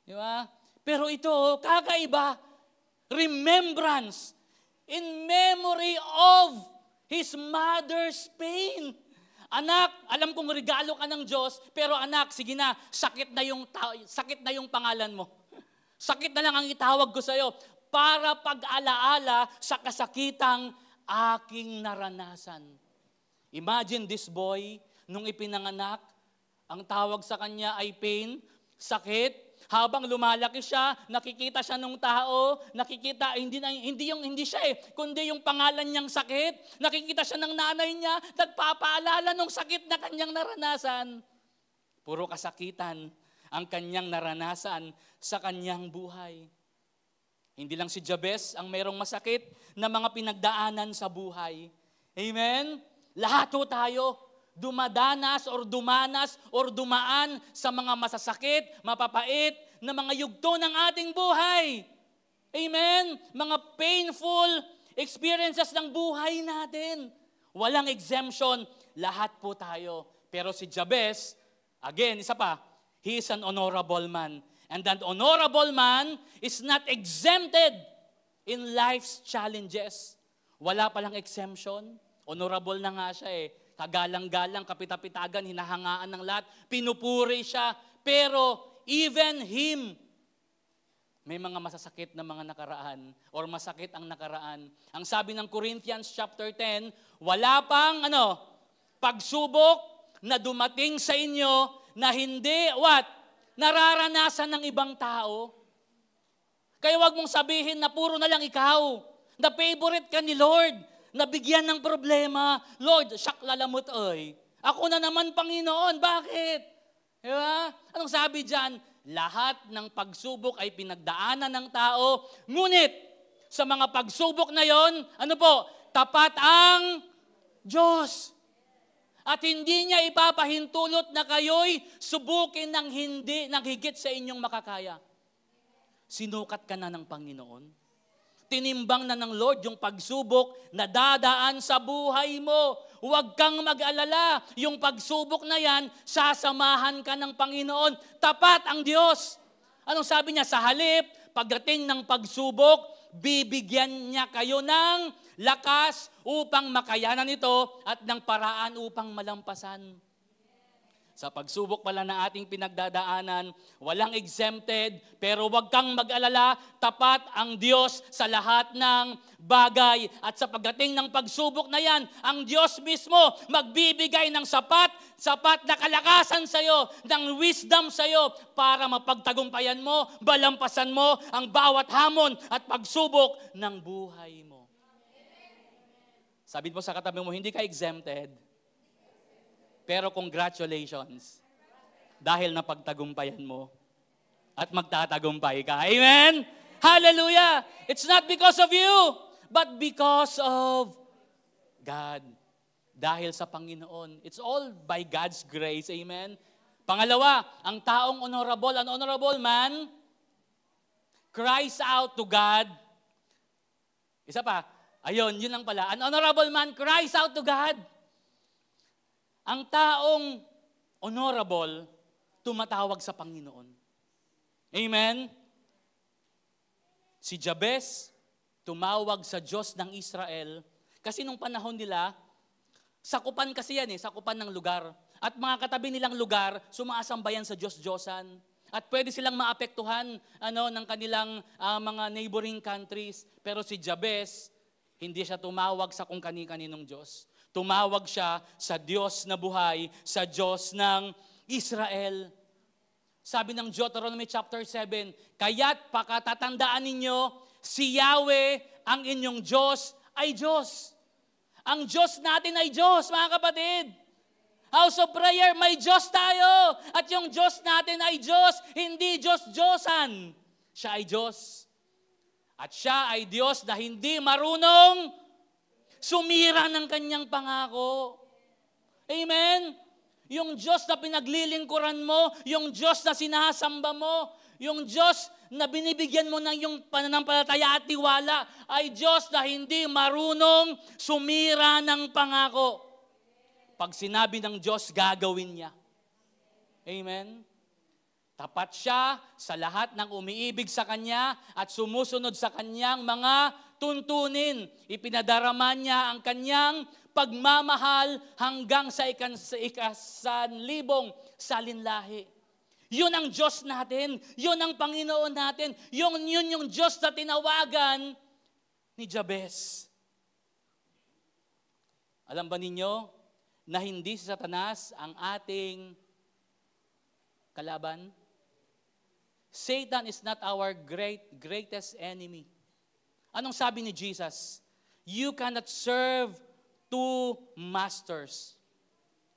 Di ba? Pero ito, kakaiba. Remembrance. In memory of his mother's pain. Anak, alam kong regalo ka ng Diyos, pero anak, sige na, sakit na yung pangalan mo. Sakit na lang ang itawag ko sa'yo para pag-alaala sa kasakitang aking naranasan. Imagine this boy, nung ipinanganak, ang tawag sa kanya ay pain, sakit. Habang lumalaki siya, nakikita siya ng tao, nakikita, hindi siya kundi yung pangalan niyang sakit. Nakikita siya ng nanay niya, nagpapaalala ng sakit na kanyang naranasan. Puro kasakitan ang kanyang naranasan sa kanyang buhay. Hindi lang si Jabez ang mayroong masakit na mga pinagdaanan sa buhay. Amen? Lahat ho tayo dumadanas or dumanas or dumaan sa mga masasakit, mapapait na mga yugto ng ating buhay. Amen? Mga painful experiences ng buhay natin. Walang exemption. Lahat po tayo. Pero si Jabez, again, isa pa, he is an honorable man. And that honorable man is not exempted in life's challenges. Wala palang exemption. Honorable na nga siya eh. Kagalang-galang, kapitapitagan, hinahangaan ng lahat. Pinupuri siya. Pero even him, may mga masasakit na mga nakaraan or masakit ang nakaraan. Ang sabi ng Corinthians chapter 10, wala pang pagsubok na dumating sa inyo na hindi, nararanasan ng ibang tao. Kaya wag mong sabihin na puro na lang ikaw. Na favorite ka ni Lord. Nabigyan ng problema. Lord, siyak lalamot oy. Ako na naman, Panginoon. Bakit? Diba? Anong sabi dyan? Lahat ng pagsubok ay pinagdaanan ng tao. Ngunit, sa mga pagsubok na yon, tapat ang Diyos. At hindi niya ipapahintulot na kayo'y subukin ng higit sa inyong makakaya. Sinukat ka na ng Panginoon. Tinimbang na ng Lord yung pagsubok na dadaan sa buhay mo. Huwag kang mag-alala. Yung pagsubok na yan, sasamahan ka ng Panginoon. Tapat ang Diyos. Anong sabi niya? Sa halip, pagdating ng pagsubok, bibigyan niya kayo ng lakas upang makayanan ito at ng paraan upang malampasan. Sa pagsubok pala ng ating pinagdadaanan, walang exempted, pero huwag kang mag-alala, tapat ang Diyos sa lahat ng bagay. At sa pagdating ng pagsubok na yan, ang Diyos mismo magbibigay ng sapat na kalakasan sa iyo, ng wisdom sa iyo, para mapagtagumpayan mo, balampasan mo ang bawat hamon at pagsubok ng buhay mo. Sabi mo sa katabi mo, hindi ka exempted. Pero congratulations, dahil napagtagumpayan mo at magtatagumpay ka. Amen? Hallelujah! It's not because of you, but because of God. Dahil sa Panginoon. It's all by God's grace. Amen? Pangalawa, ang taong honorable, an honorable man cries out to God. Isa pa, ayun, yun lang pala. An honorable man cries out to God. Ang taong honorable, tumatawag sa Panginoon. Amen? Si Jabez, tumawag sa Diyos ng Israel. Kasi nung panahon nila, sakupan kasi yan sakupan ng lugar. At mga katabi nilang lugar, sumaasambayan sa Diyos-Diyosan. At pwede silang maapektuhan ng kanilang mga neighboring countries. Pero si Jabez, hindi siya tumawag sa kung kani-kaninong Diyos. Tumawag siya sa Diyos na buhay, sa Diyos ng Israel. Sabi ng Deuteronomy chapter 7, kaya't pakatatandaan ninyo, si Yahweh, ang inyong Diyos, ay Diyos. Ang Diyos natin ay Diyos, mga kapatid. House of Prayer, may Diyos tayo. At yung Diyos natin ay Diyos, hindi Diyos-Diyosan. Siya ay Diyos. At siya ay Diyos na hindi marunong sumira ng kanyang pangako. Amen? Yung Diyos na pinaglilingkuran mo, yung Diyos na sinasamba mo, yung Diyos na binibigyan mo ng yung pananampalataya at tiwala, ay Diyos na hindi marunong sumira ng pangako. Pag sinabi ng Diyos, gagawin niya. Amen? Tapat siya sa lahat ng umiibig sa Kanya at sumusunod sa Kanyang mga tuntunin. Ipinadarama niya ang Kanyang pagmamahal hanggang sa ikasanlibong salinlahi. Yun ang Diyos natin. Yun ang Panginoon natin. Yun yung Diyos na tinawagan ni Jabez. Alam ba ninyo na hindi si Satanas ang ating kalaban? Satan is not our greatest enemy. Anong sabi ni Jesus? You cannot serve two masters,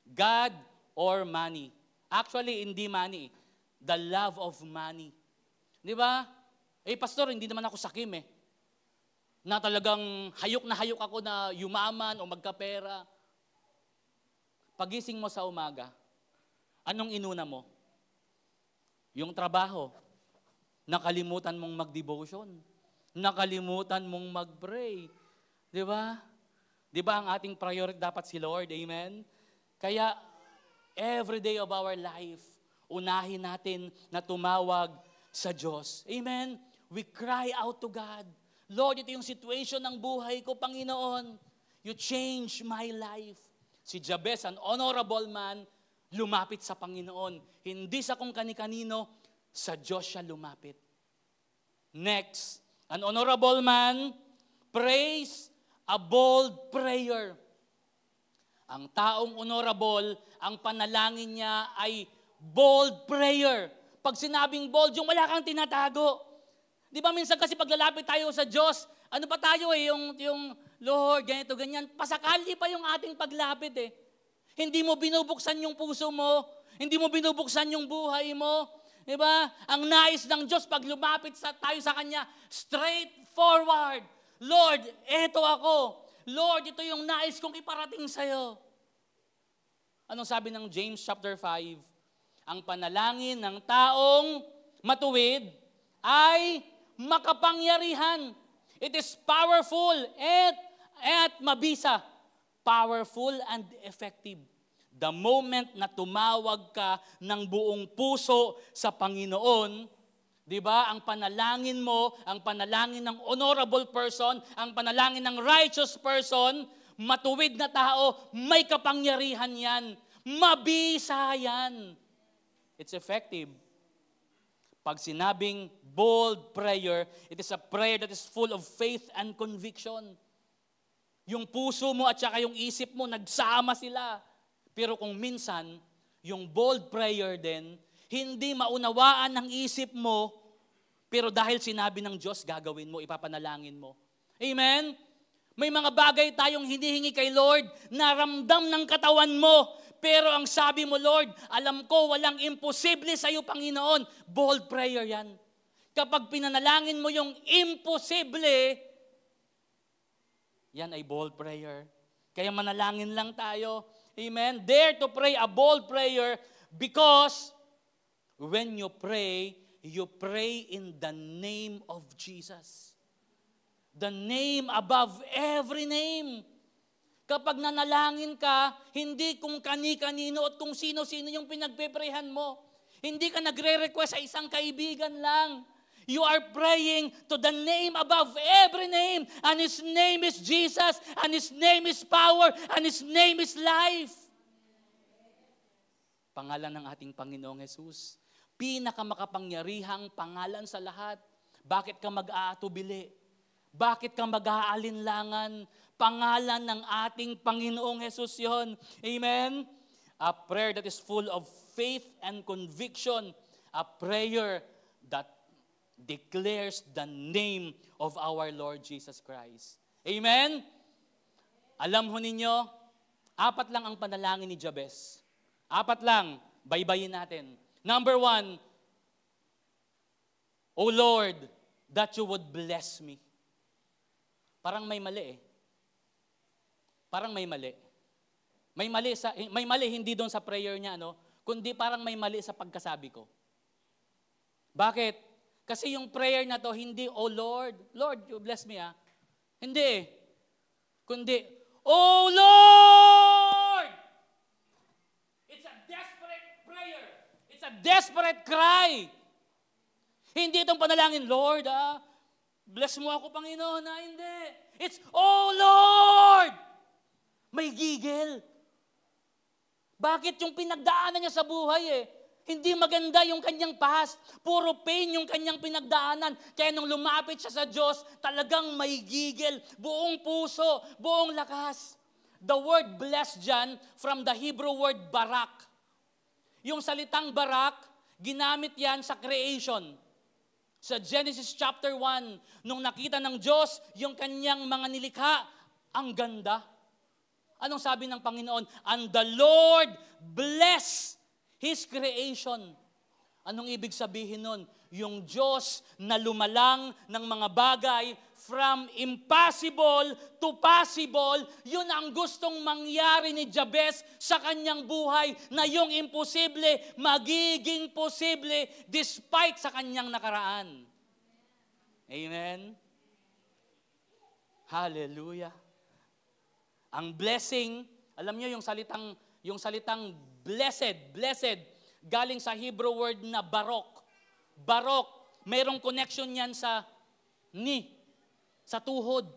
God or money. Actually, hindi money. The love of money. Di ba? Pastor, hindi naman ako sakim na talagang hayok ako na yumaman o magkapera. Pagising mo sa umaga, anong inuna mo? Yung trabaho. Nakalimutan mong mag-devotion. Nakalimutan mong mag-pray. Di ba? Di ba ang ating priority dapat si Lord? Amen? Kaya, every day of our life, unahin natin na tumawag sa Diyos. Amen? We cry out to God. Lord, ito yung situation ng buhay ko, Panginoon. You changed my life. Si Jabez, an honorable man, lumapit sa Panginoon. Hindi sa kung kani-kanino, sa Diyos siya lumapit. Next, an honorable man prays a bold prayer. Ang taong honorable, ang panalangin niya ay bold prayer. Pag sinabing bold, yung wala kang tinatago. Di ba minsan kasi paglalapit tayo sa Diyos, ano pa tayo yung Lord, ganito, ganyan. Pasakali pa yung ating paglapit eh. Hindi mo binubuksan yung puso mo. Hindi mo binubuksan yung buhay mo. Di ba? Ang nais ng Diyos pag lumapit tayo sa Kanya, straightforward. Lord, eto ako. Lord, ito yung nais kong iparating sa'yo. Anong sabi ng James chapter 5? Ang panalangin ng taong matuwid ay makapangyarihan. It is powerful at mabisa. Powerful and effective. The moment na tumawag ka ng buong puso sa Panginoon, di ba, ang panalangin mo, ang panalangin ng honorable person, ang panalangin ng righteous person, matuwid na tao, may kapangyarihan yan. Mabisa yan. It's effective. Pag sinabing bold prayer, it is a prayer that is full of faith and conviction. Yung puso mo at saka yung isip mo, nagsama sila. Pero kung minsan, yung bold prayer din, hindi maunawaan ng isip mo, pero dahil sinabi ng Diyos, gagawin mo, ipapanalangin mo. Amen? May mga bagay tayong hinihingi kay Lord, naramdam ng katawan mo, pero ang sabi mo, Lord, alam ko walang imposible sa iyo, Panginoon. Bold prayer yan. Kapag pinanalangin mo yung imposible, yan ay bold prayer. Kaya manalangin lang tayo. Amen? Dare to pray a bold prayer because when you pray in the name of Jesus. The name above every name. Kapag nanalangin ka, hindi kung kani-kanino at kung sino-sino yung pinagpeprehan mo. Hindi ka nagre-request sa isang kaibigan lang. You are praying to the name above every name. And His name is Jesus. And His name is power. And His name is life. Pangalan ng ating Panginoong Jesus. Pinakamakapangyarihang pangalan sa lahat. Bakit ka mag-aatubili? Bakit ka mag-aalinlangan? Pangalan ng ating Panginoong Jesus yon. Amen? A prayer that is full of faith and conviction. A prayer that declares the name of our Lord Jesus Christ. Amen? Alam ho ninyo, 4 lang ang panalangin ni Jabez. 4 lang, baybayin natin. Number 1, O Lord, that you would bless me. Parang may mali eh. Parang may mali. May mali hindi doon sa prayer niya, no? Kundi parang may mali sa pagkasabi ko. Bakit? Kasi yung prayer na to, hindi, Oh Lord, Lord, you bless me, ah. Hindi. Kundi, Oh Lord! It's a desperate prayer. It's a desperate cry. Hindi itong panalangin, Lord, bless mo ako, Panginoon, hindi. It's, Oh Lord! May gigil. Bakit yung pinagdaanan niya sa buhay Hindi maganda yung kanyang past. Puro pain yung kanyang pinagdaanan. Kaya nung lumapit siya sa Diyos, talagang may gigil. Buong puso, buong lakas. The word bless dyan, from the Hebrew word barak. Yung salitang barak, ginamit yan sa creation. Sa Genesis chapter 1, nung nakita ng Diyos yung kanyang mga nilikha, ang ganda. Anong sabi ng Panginoon? And the Lord bless His creation. Anong ibig sabihin nun? Yung Diyos na lumalang ng mga bagay from impossible to possible, yun ang gustong mangyari ni Jabez sa kanyang buhay, na yung imposible, magiging posible despite sa kanyang nakaraan. Amen? Hallelujah. Ang blessing, alam niyo yung salitang blessed, galing sa Hebrew word na barok. Barok, mayroong connection yan sa ni. sa tuhod.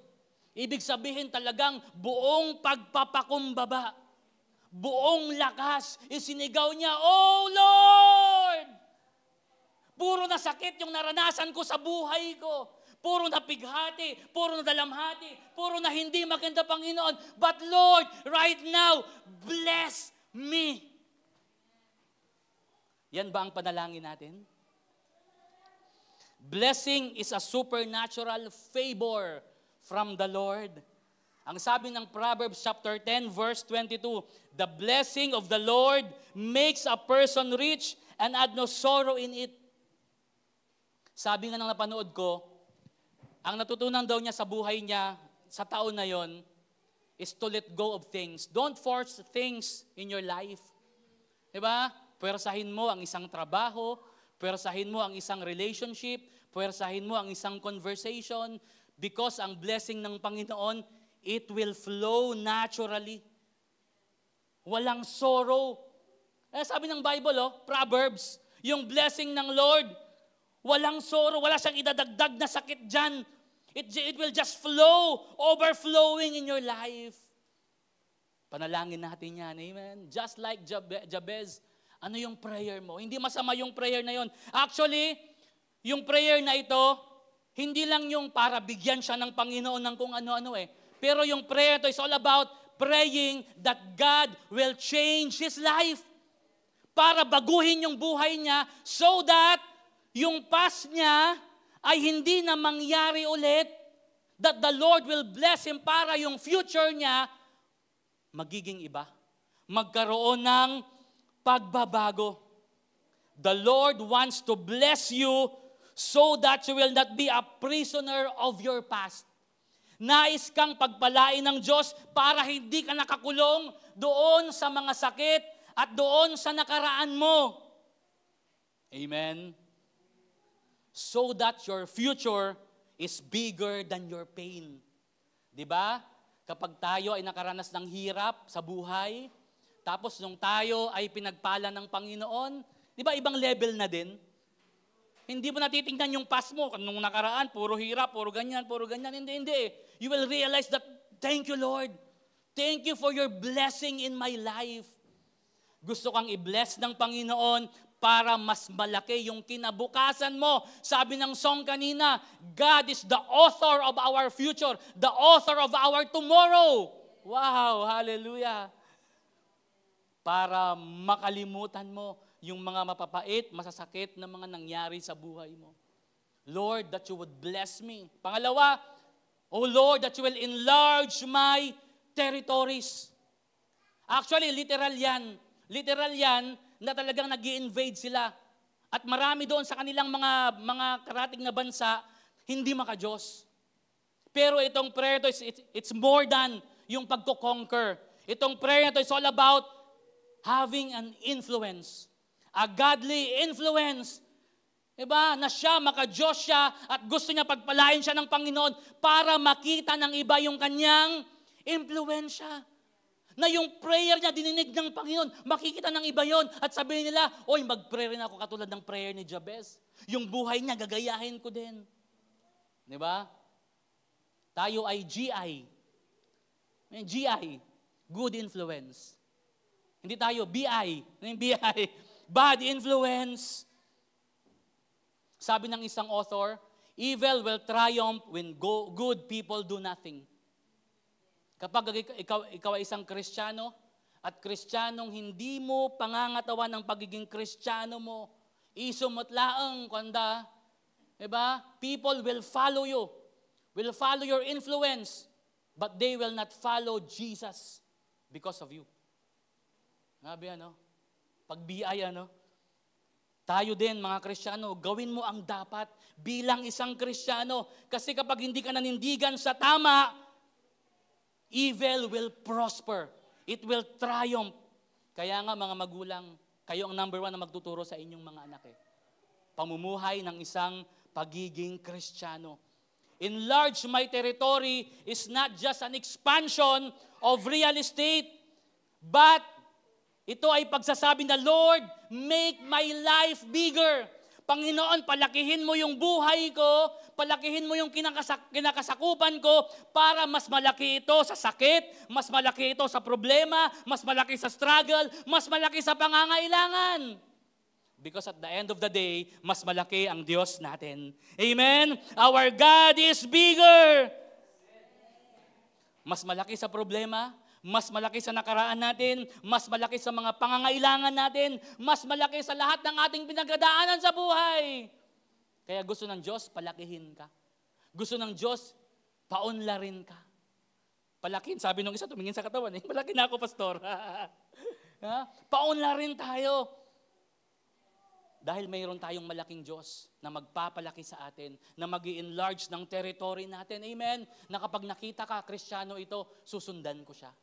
Ibig sabihin talagang buong pagpapakumbaba, buong lakas, isinigaw niya, "Oh Lord!" Puro na sakit yung naranasan ko sa buhay ko. Puro na pighati, puro na dalamhati, puro na hindi maganda, Panginoon. But Lord, right now, bless me. Yan ba ang panalangin natin? Blessing is a supernatural favor from the Lord. Ang sabi ng Proverbs chapter 10 verse 22, "The blessing of the Lord makes a person rich and add no sorrow in it." Sabi nga ng napanood ko, ang natutunan daw niya sa buhay niya sa taon na yon is to let go of things. Don't force things in your life. Diba? Puwersahin mo ang isang trabaho, puwersahin mo ang isang relationship, puwersahin mo ang isang conversation, because ang blessing ng Panginoon, it will flow naturally. Walang sorrow. Sabi ng Bible, Proverbs, yung blessing ng Lord, walang sorrow, wala siyang idadagdag na sakit dyan. It will just flow, overflowing in your life. Panalangin natin yan, amen? Just like Jabez, ano yung prayer mo? Hindi masama yung prayer na yon. Actually, yung prayer na ito, hindi lang yung para bigyan siya ng Panginoon ng kung ano-ano Pero yung prayer ito is all about praying that God will change his life. Para baguhin yung buhay niya so that yung past niya ay hindi na mangyari ulit. That the Lord will bless him para yung future niya magiging iba. Magkaroon ng pagbabago. The Lord wants to bless you so that you will not be a prisoner of your past. Nais kang pagpalain ng Diyos para hindi ka nakakulong doon sa mga sakit at doon sa nakaraan mo. Amen? So that your future is bigger than your pain. Diba? Kapag tayo ay nakaranas ng hirap sa buhay, tapos nung tayo ay pinagpala ng Panginoon, diba ibang level na din? Hindi mo natitingnan yung past mo. Nung nakaraan, puro hirap, puro ganyan. Hindi. You will realize that, thank you, Lord. Thank you for your blessing in my life. Gusto kang i-bless ng Panginoon para mas malaki yung kinabukasan mo. Sabi ng song kanina, God is the author of our future, the author of our tomorrow. Wow, hallelujah. Para makalimutan mo yung mga mapapait, masasakit na mga nangyari sa buhay mo. Lord, that you would bless me. Pangalawa, oh Lord, that you will enlarge my territories. Actually, literal yan. Literal yan na talagang nag-i-invade sila. At marami doon sa kanilang mga karating na bansa, hindi maka-Diyos. Pero itong prayer to, it's more than yung pagko-conquer. Itong prayer na to is all about having an influence. A godly influence. Diba? Na siya, maka-Diyos siya, at gusto niya pagpalain siya ng Panginoon para makita ng iba yung kanyang impluensya. Na yung prayer niya, dininig ng Panginoon, makikita ng iba yon at sabihin nila, oy, mag-pray rin ako katulad ng prayer ni Jabez. Yung buhay niya, gagayahin ko din. Diba? Tayo ay GI. GI, good influence. Hindi tayo BI. Ano yung BI? Bad influence. Sabi ng isang author, evil will triumph when good people do nothing. Kapag ikaw ay isang Kristiyano, at Kristiyanong hindi mo pangangatawan ng pagiging Kristiyano mo, isumot laang kanda, diba? People will follow you, will follow your influence, but they will not follow Jesus because of you. Sabi pag BI tayo din mga Kristiyano, gawin mo ang dapat bilang isang Kristiyano. Kasi kapag hindi ka nanindigan sa tama, evil will prosper. It will triumph. Kaya nga mga magulang, kayo ang number 1 na magtuturo sa inyong mga anak. Pamumuhay ng isang pagiging Kristiyano. Enlarge my territory is not just an expansion of real estate, but ito ay pagsasabi na, Lord, make my life bigger. Panginoon, palakihin mo yung buhay ko, palakihin mo yung kinakasakupan ko para mas malaki ito sa sakit, mas malaki ito sa problema, mas malaki sa struggle, mas malaki sa pangangailangan. Because at the end of the day, mas malaki ang Diyos natin. Amen? Our God is bigger. Mas malaki sa problema, mas malaki sa nakaraan natin, mas malaki sa mga pangangailangan natin, mas malaki sa lahat ng ating pinagdadaanan sa buhay. Kaya gusto ng Diyos, palakihin ka. Gusto ng Diyos, paunlarin ka. Palakihin, sabi nung isa, tumingin sa katawan, malaki na ako, pastor. Paunlarin tayo. Dahil mayroon tayong malaking Diyos na magpapalaki sa atin, na mag-i-enlarge ng territory natin. Amen? Na kapag nakita ka, Kristiyano ito, susundan ko siya.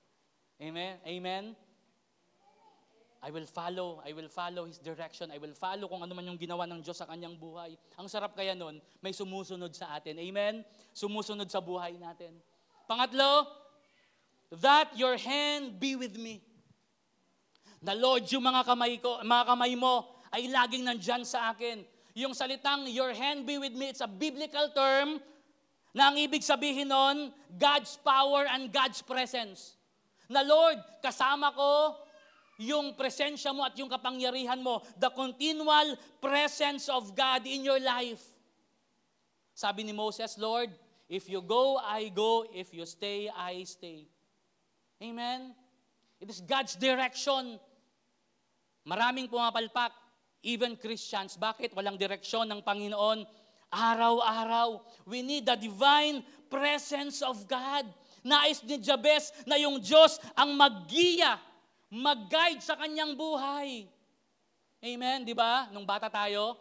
Amen? Amen? I will follow His direction. I will follow kung ano man yung ginawa ng Diyos sa kanyang buhay. Ang sarap kaya nun, may sumusunod sa atin. Amen? Sumusunod sa buhay natin. Pangatlo, that your hand be with me. Na Lord, yung mga kamay mo ay laging nandyan sa akin. Yung salitang, your hand be with me, it's a biblical term na ang ibig sabihin nun, God's power and God's presence. Na Lord, kasama ko yung presensya mo at yung kapangyarihan mo, the continual presence of God in your life. Sabi ni Moses, Lord, if you go, I go. If you stay, I stay. Amen? It is God's direction. Maraming pumapalpak, even Christians. Bakit? Walang direksyon ng Panginoon. Araw-araw, we need the divine presence of God. Nais ni Jabez na yung Diyos ang mag-giya, mag-guide sa kanyang buhay. Amen, di ba? Nung bata tayo,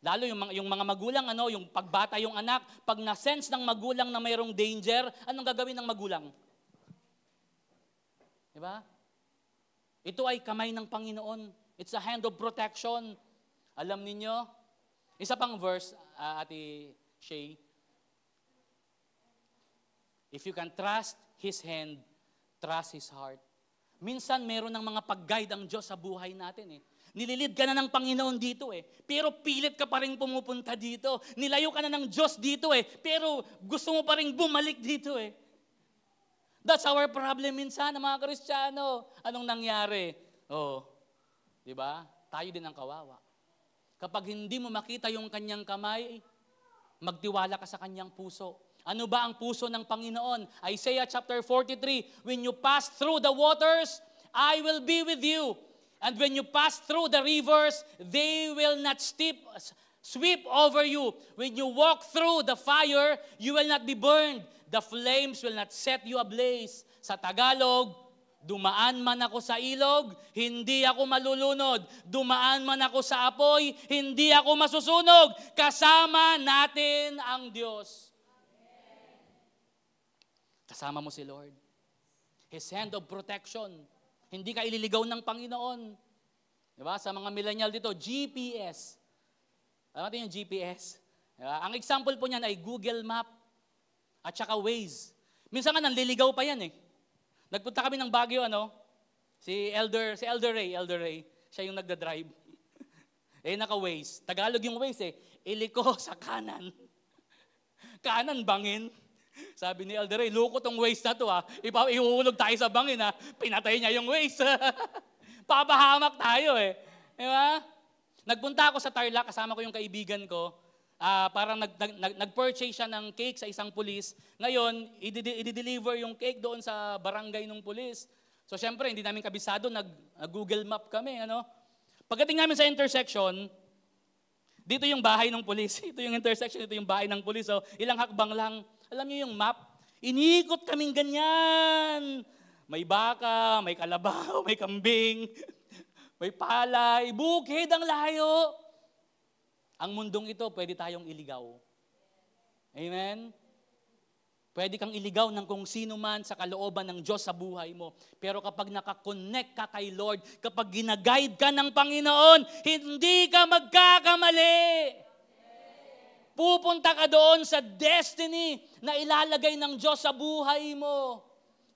lalo yung mga magulang, yung pagbata yung anak, pag na-sense ng magulang na mayroong danger, anong gagawin ng magulang? Di ba? Ito ay kamay ng Panginoon. It's a hand of protection. Alam ninyo, isa pang verse, Ate Shay, if you can trust His hand, trust His heart. Minsan, meron ng mga pag-guide ang Diyos sa buhay natin. Nililid ka na ng Panginoon dito pero pilit ka pa rin pumupunta dito. Nilayo ka na ng Diyos dito pero gusto mo pa rin bumalik dito That's our problem minsan, mga Kristiyano. Anong nangyari? Di ba? Tayo din ang kawawa. Kapag hindi mo makita yung kanyang kamay, magtiwala ka sa kanyang puso. Ano ba ang puso ng Panginoon? Isaiah chapter 43, when you pass through the waters, I will be with you. And when you pass through the rivers, they will not sweep over you. When you walk through the fire, you will not be burned. The flames will not set you ablaze. Sa Tagalog, dumaan man ako sa ilog, hindi ako malulunod. Dumaan man ako sa apoy, hindi ako masusunog. Kasama natin ang Diyos. Kasama mo si Lord. His hand of protection. Hindi ka ililigaw ng Panginoon. Diba? Sa mga millennial dito, GPS. Alam natin yung GPS? Diba? Ang example po niyan ay Google Map at saka Waze. Minsan nga nanliligaw pa yan Nagpunta kami ng Baguio, si Elder Ray. Siya yung nagda-drive. Naka-Waze. Tagalog yung Waze Iliko sa kanan. Kanan, bangin. Sabi ni Elder Ray, loko tong Waze na to ihuhulog tayo sa bangin Pinatay niya yung Waze. Papahamak tayo Diba? Nagpunta ako sa Tarlac, kasama ko yung kaibigan ko. Parang nag-purchase siya ng cake sa isang pulis. Ngayon, i-deliver yung cake doon sa barangay ng pulis. So syempre, hindi namin kabisado, nag-Google Map kami. Pagdating namin sa intersection, dito yung bahay ng pulis. Ito yung intersection, ito yung bahay ng pulis. So, ilang hakbang lang. Alam niyo yung map? Inikot kaming ganyan. May baka, may kalabaw, may kambing, may palay, bukid, ang layo. Ang mundong ito, pwede tayong iligaw. Amen? Pwede kang iligaw ng kung sino man sa kalooban ng Diyos sa buhay mo. Pero kapag nakakonect ka kay Lord, kapag ginaguide ka ng Panginoon, hindi ka magkakamali. Pupunta ka doon sa destiny na ilalagay ng Diyos sa buhay mo.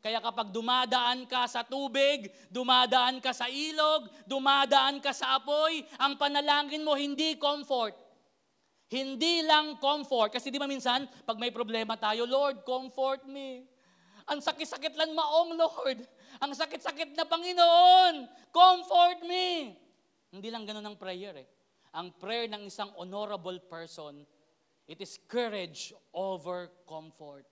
Kaya kapag dumadaan ka sa tubig, dumadaan ka sa ilog, dumadaan ka sa apoy, ang panalangin mo hindi comfort. Hindi lang comfort. Kasi di ba minsan, pag may problema tayo, Lord, comfort me. Ang sakit-sakit lang maong, Lord. Ang sakit-sakit na Panginoon, comfort me. Hindi lang ganun ang prayer eh. Ang prayer ng isang honorable person, it is courage over comfort.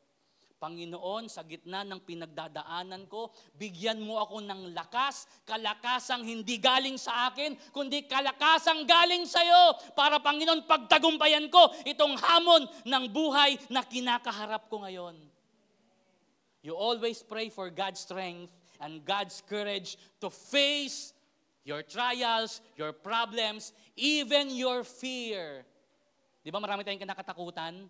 Panginoon, sa gitna ng pinagdadaanan ko, bigyan mo ako ng lakas, kalakasang hindi galing sa akin, kundi kalakasang galing sa iyo, para Panginoon, pagtagumpayan ko itong hamon ng buhay na kinakaharap ko ngayon. You always pray for God's strength and God's courage to face your trials, your problems, even your fear. Di ba marami tayong kinakatakutan?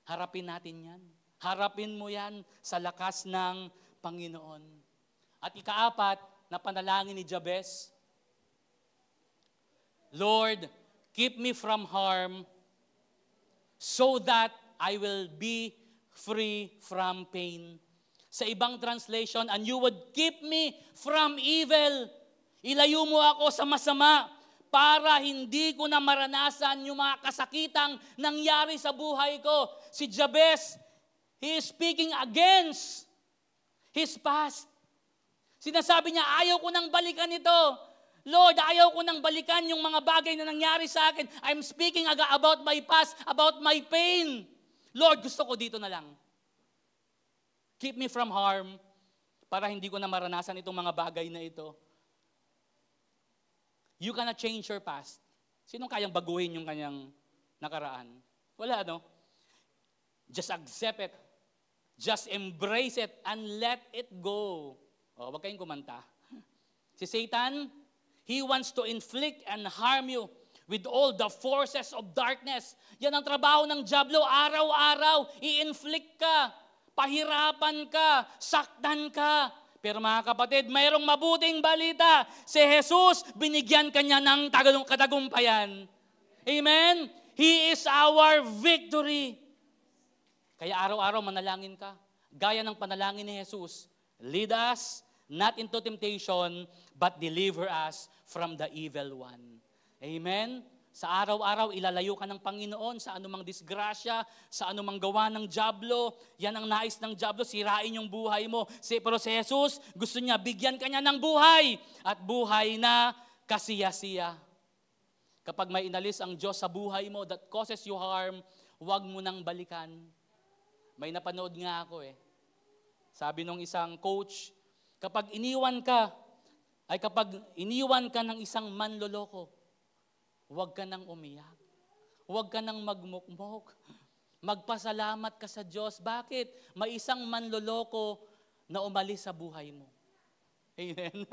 Harapin natin yan. Harapin mo yan sa lakas ng Panginoon. At ikaapat na panalangin ni Jabez, Lord, keep me from harm so that I will be free from pain. Sa ibang translation, and you would keep me from evil. Ilayo mo ako sa masama para hindi ko na maranasan yung mga kasakitang nangyari sa buhay ko. Si Jabez, he is speaking against his past. Sinasabi niya, ayaw ko nang balikan ito. Lord, ayaw ko nang balikan yung mga bagay na nangyari sa akin. I'm speaking about my past, about my pain. Lord, gusto ko dito na lang. Keep me from harm para hindi ko na maranasan itong mga bagay na ito. You cannot change your past. Sinong kayang baguhin yung kanyang nakaraan? Wala, no? Just accept it. Just embrace it and let it go. Oh, wag kayong kumanta. Si Satan, he wants to inflict and harm you with all the forces of darkness. Yan ang trabaho ng dyablo. Araw-araw, i-inflict ka, pahirapan ka, saktan ka. Pero mga kapatid, mayroong mabuting balita. Si Jesus, binigyan ka niya ng katagumpayan. Amen? He is our victory. Kaya araw-araw manalangin ka. Gaya ng panalangin ni Jesus, lead us not into temptation, but deliver us from the evil one. Amen? Sa araw-araw, ilalayo ka ng Panginoon sa anumang disgrasya, sa anumang gawa ng dyablo. Yan ang nais ng dyablo, sirain yung buhay mo. Pero si Jesus, gusto niya, bigyan ka niya ng buhay. At buhay na kasiyasiya. Kapag may inalis ang Diyos sa buhay mo that causes you harm, huwag mo nang balikan. May napanood nga ako eh. Sabi nung isang coach, kapag iniwan ka ng isang manloloko, huwag ka nang umiyak. Huwag ka nang magmukmok. Magpasalamat ka sa Diyos. Bakit? May isang manloloko na umalis sa buhay mo. Amen.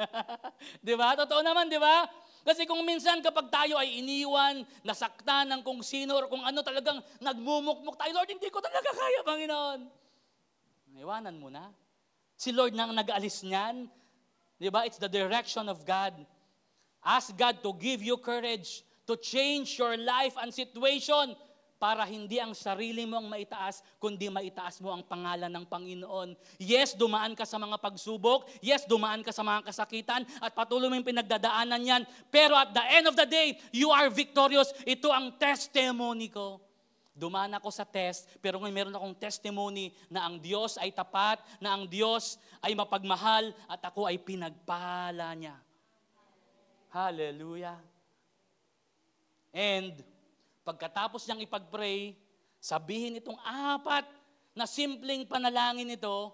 Di ba? Totoo naman, di ba? Kasi kung minsan kapag tayo ay iniwan, nasaktan ng kung sino or kung ano, talagang nagmumukmok tayo, Lord, hindi ko talaga kaya, Panginoon. Iwanan mo na. Si Lord na ang nag-alis niyan. Di ba? It's the direction of God. Ask God to give you courage to change your life and situation para hindi ang sarili mo ang maitaas, kundi maitaas mo ang pangalan ng Panginoon. Yes, dumaan ka sa mga pagsubok. Yes, dumaan ka sa mga kasakitan at patuloy mo yung pinagdadaanan yan. Pero at the end of the day, you are victorious. Ito ang testimony ko. Dumaan ako sa test, pero ngayon meron akong testimony na ang Diyos ay tapat, na ang Diyos ay mapagmahal at ako ay pinagpala niya. Hallelujah. And pagkatapos niyang ipag-pray, sabihin itong apat na simpleng panalangin ito,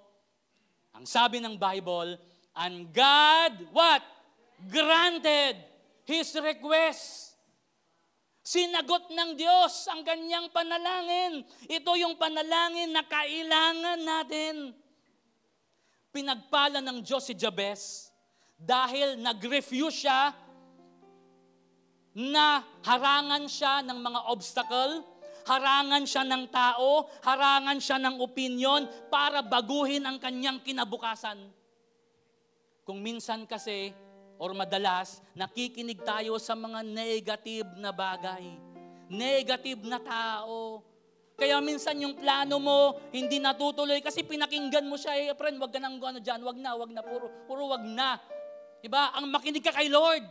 ang sabi ng Bible, and God, what? Granted His request. Sinagot ng Diyos ang kanyang panalangin. Ito yung panalangin na kailangan natin. Pinagpala ng Diyos si Jabez dahil nag-refuse siya na harangan siya ng mga obstacle, harangan siya ng tao, harangan siya ng opinion para baguhin ang kanyang kinabukasan. Kung minsan kasi, or madalas, nakikinig tayo sa mga negative na bagay, negative na tao, Kaya minsan yung plano mo, hindi natutuloy kasi pinakinggan mo siya. Friend, wag ka nang ano dyan, wag na, puro wag na. Diba? Ang makinig ka kay Lord.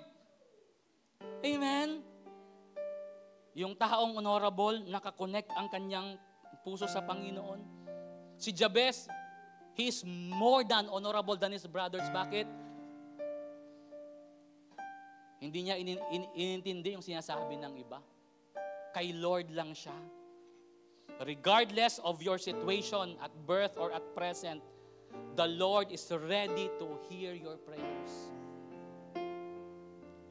Amen? Yung taong honorable, nakakonect ang kanyang puso sa Panginoon. Si Jabez, he is more than honorable than his brothers. Bakit? Hindi niya inintindi yung sinasabi ng iba. Kay Lord lang siya. Regardless of your situation at birth or at present, the Lord is ready to hear your prayers.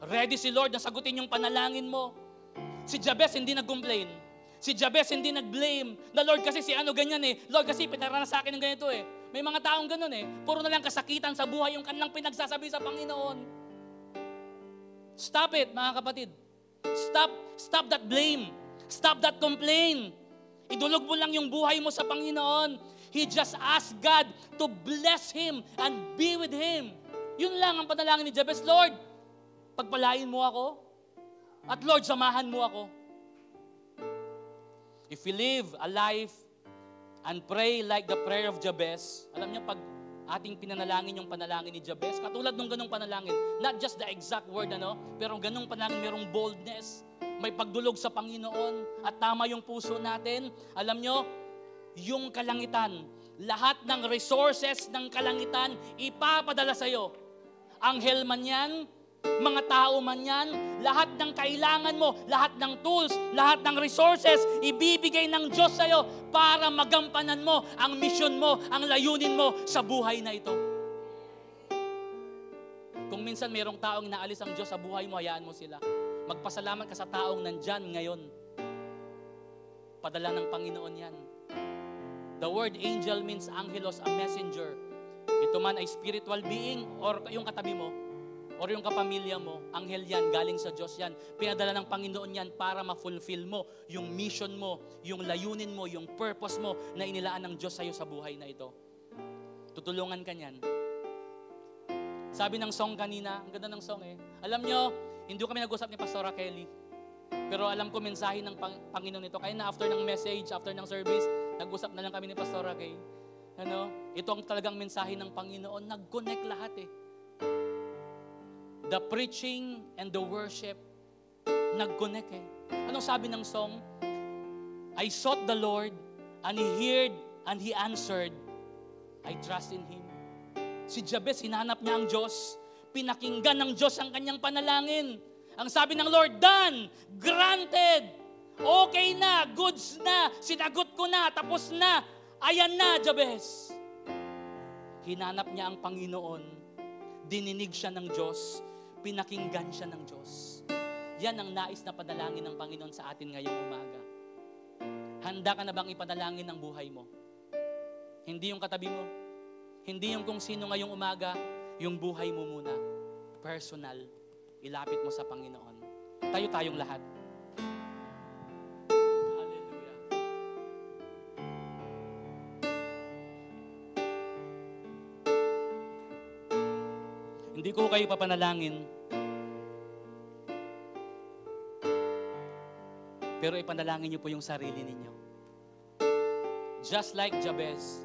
Ready si Lord na sagutin yung panalangin mo. Si Jabez hindi nag-complain. Si Jabez hindi nag-blame. Na Lord kasi si ano ganyan eh. Lord kasi pinaranas sa akin ng ganito eh. May mga taong ganun eh. Puro na lang kasakitan sa buhay yung kanilang pinagsasabi sa Panginoon. Stop it, mga kapatid. Stop that blame. Stop that complaint. Idulog mo lang yung buhay mo sa Panginoon. He just asked God to bless him and be with him. Yun lang ang panalangin ni Jabez. Lord, pagpalain mo ako. At Lord, samahan mo ako. If we live a life and pray like the prayer of Jabez, alam niyo, pag ating pinanalangin yung panalangin ni Jabez, katulad nung ganong panalangin, not just the exact word, pero ganong panalangin, merong boldness, may pagdulog sa Panginoon, at tama yung puso natin. Alam nyo, yung kalangitan, lahat ng resources ng kalangitan, ipapadala sa'yo. Anghel man yan, mga tao man yan, lahat ng kailangan mo, lahat ng tools, lahat ng resources, ibibigay ng Diyos sa'yo para magampanan mo ang mission mo, ang layunin mo sa buhay na ito. Kung minsan mayroong taong inaalis ang Diyos sa buhay mo, hayaan mo sila. Magpasalamat ka sa taong nandyan ngayon. Padala ng Panginoon yan. The word angel means angelos, a messenger. Ito man ay spiritual being or yung katabi mo, or yung kapamilya mo, anghel yan, galing sa Diyos yan. Pinadala ng Panginoon yan para ma-fulfill mo yung mission mo, yung layunin mo, yung purpose mo na inilaan ng Diyos sa'yo sa buhay na ito. Tutulungan ka niyan. Sabi ng song kanina, ang ganda ng song eh. Alam nyo, hindi kami nag-usap ni Pastora Kelly. Pero alam ko mensahe ng Panginoon ito. Kaya na after ng message, after ng service, nag-usap na lang kami ni Pastora Kay. Ito ang talagang mensahe ng Panginoon. Nag-connect lahat eh. The preaching and the worship, nag-connect eh. Anong sabi ng song? I sought the Lord, and He heard, and He answered. I trust in Him. Si Jabez, hinanap niya ang Diyos. Pinakinggan ng Diyos ang kanyang panalangin. Ang sabi ng Lord, done, granted, okay na, goods na, sinagot ko na, tapos na, ayan na, Jabez. Hinanap niya ang Panginoon, dininig siya ng Diyos, pinakinggan siya ng Diyos. Yan ang nais na panalangin ng Panginoon sa atin ngayong umaga. Handa ka na bang ipanalangin ang buhay mo? Hindi yung katabi mo, hindi yung kung sino ngayong umaga, yung buhay mo muna, personal, ilapit mo sa Panginoon. Tayo tayong lahat. Hallelujah. Hindi ko kayo papanalangin, pero ipanalangin niyo po yung sarili ninyo. Just like Jabez,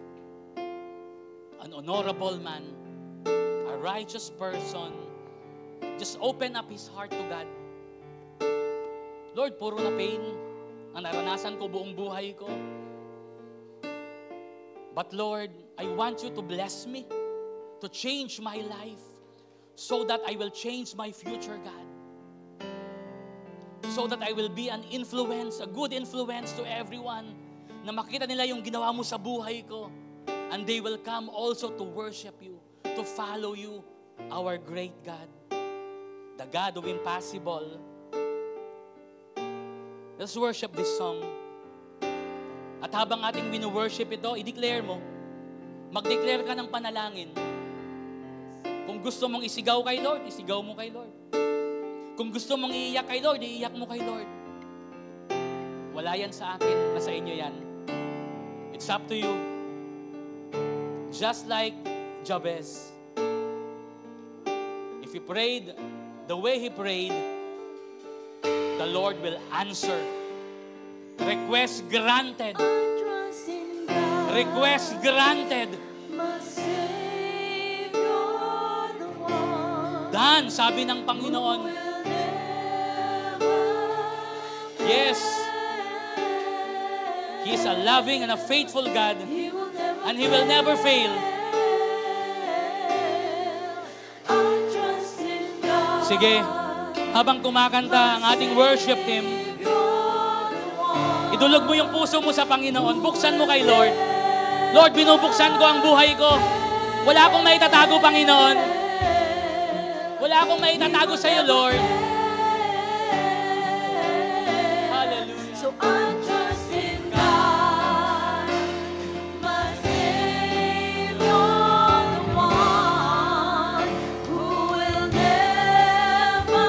an honorable man, a righteous person, just open up his heart to God. Lord, puro na pain ang naranasan ko buong buhay ko. But Lord, I want you to bless me, to change my life, so that I will change my future, God. So that I will be an influence, a good influence to everyone, na makita nila yung ginawa mo sa buhay ko. And they will come also to worship you, to follow you, our great God, the God of impossible. Let's worship this song. At habang ating wino-worship ito, i-declare mo, mag-declare ka ng panalangin. Kung gusto mong isigaw kay Lord, isigaw mo kay Lord. Kung gusto mong iiyak kay Lord, iiyak mo kay Lord. Wala yan sa akin, nasa inyo yan. It's up to you. Just like Jabez. If he prayed the way he prayed, the Lord will answer. Request granted. I trust in God, Request granted. my Savior, the one Dan, sabi ng Panginoon. will never Yes, fail. He is a loving and a faithful God. He will never And He will never fail. I trust in God. Sige, habang kumakanta ang ating worship hymn, idulog mo yung puso mo sa Panginoon. Buksan mo kay Lord. Lord, binubuksan ko ang buhay ko. Wala akong maitatago, Panginoon. Wala akong maitatago sa iyo, Lord. Hallelujah. So I trust in God, my Savior, the one who will never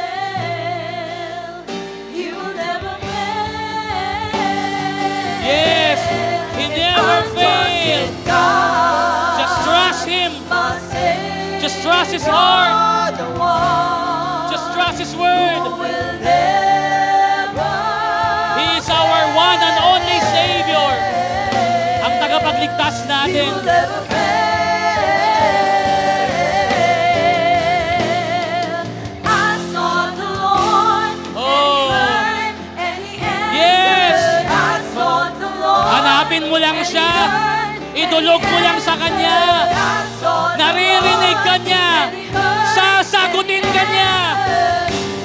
fail. He will never fail. Yes, He never fails. Just trust Him. My Savior, Just trust His heart. the one Just trust His word. who will never He is our one and only Savior. Ang tagapagligtas natin. He will never fail. I sought the Lord, Oh. and He answered. Yes. I sought the Lord, Hanapin mo lang siya. Idulog mo lang sa Kanya. I sought the Naririnig ka Lord, niya. and He heard. Sasagutin ka niya.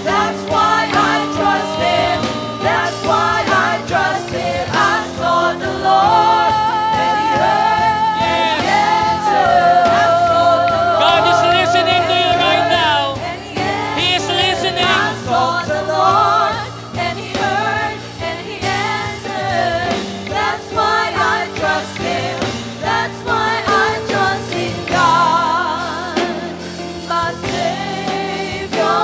That's why I trust Him. That's why I trust Him. I sought the Lord, and He heard. Yes. He answered. I sought the Lord, God is listening to you right now. and He answered. He is listening. I sought the Lord, and He heard, and He answered. That's why I trust Him. That's why I trust in God, my Savior,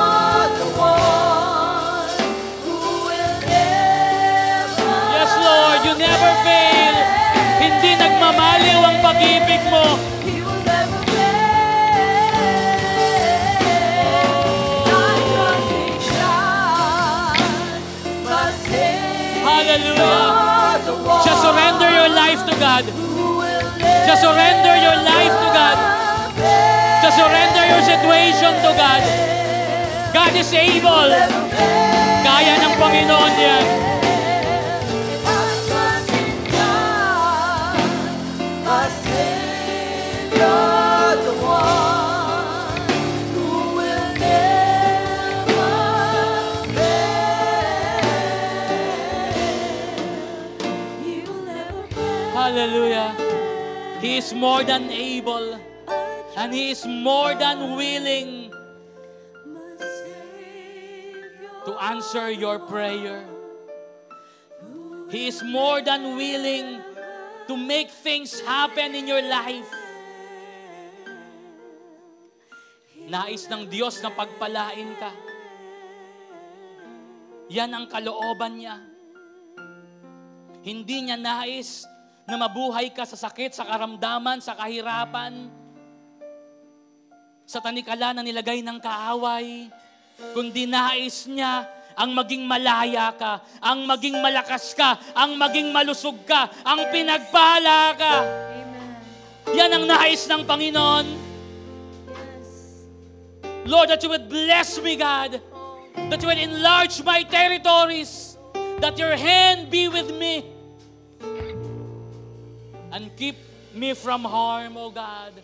the one who will never. Yes, Lord, you never fail. Hindi nagmamaliw ang pag-ibig mo. He will never fail. I trust in God, my Savior, Hallelujah. the one Just surrender your life to God. who will Just surrender your life to God. Just surrender your situation to God. God is able. Kaya ng Panginoon yan. I trust in God, my Savior, the one who will never fail. He will never fail. Hallelujah. He is more than able and He is more than willing My Savior, to answer your prayer. He is more than willing to make things happen in your life. Nais ng Diyos na pagpalain ka. Yan ang kalooban niya. Hindi niya nais na mabuhay ka sa sakit, sa karamdaman, sa kahirapan, sa tanikala na nilagay ng kaaway, kundi nais niya ang maging malaya ka, ang maging malakas ka, ang maging malusog ka, ang pinagpala ka. Amen. Yan ang nais ng Panginoon. Yes. Lord, that you would bless me, God. That you would enlarge my territories. That your hand be with me. And keep me from harm, O God.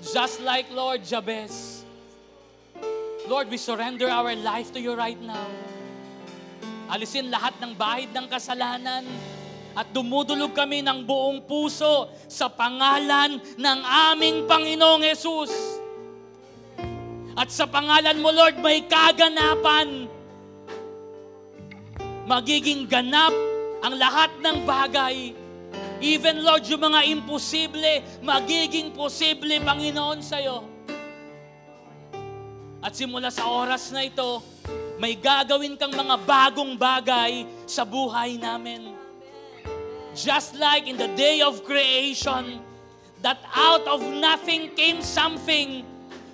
Just like Lord Jabez. Lord, we surrender our life to you right now. Alisin lahat ng bahid ng kasalanan at dumudulog kami ng buong puso sa pangalan ng aming Panginoong Jesus. At sa pangalan mo, Lord, may kaganapan. Magiging ganap ang lahat ng bagay. Even, Lord, yung mga imposible, magiging posible, Panginoon, sa'yo. At simula sa oras na ito, may gagawin kang mga bagong bagay sa buhay namin. Just like in the day of creation, that out of nothing came something.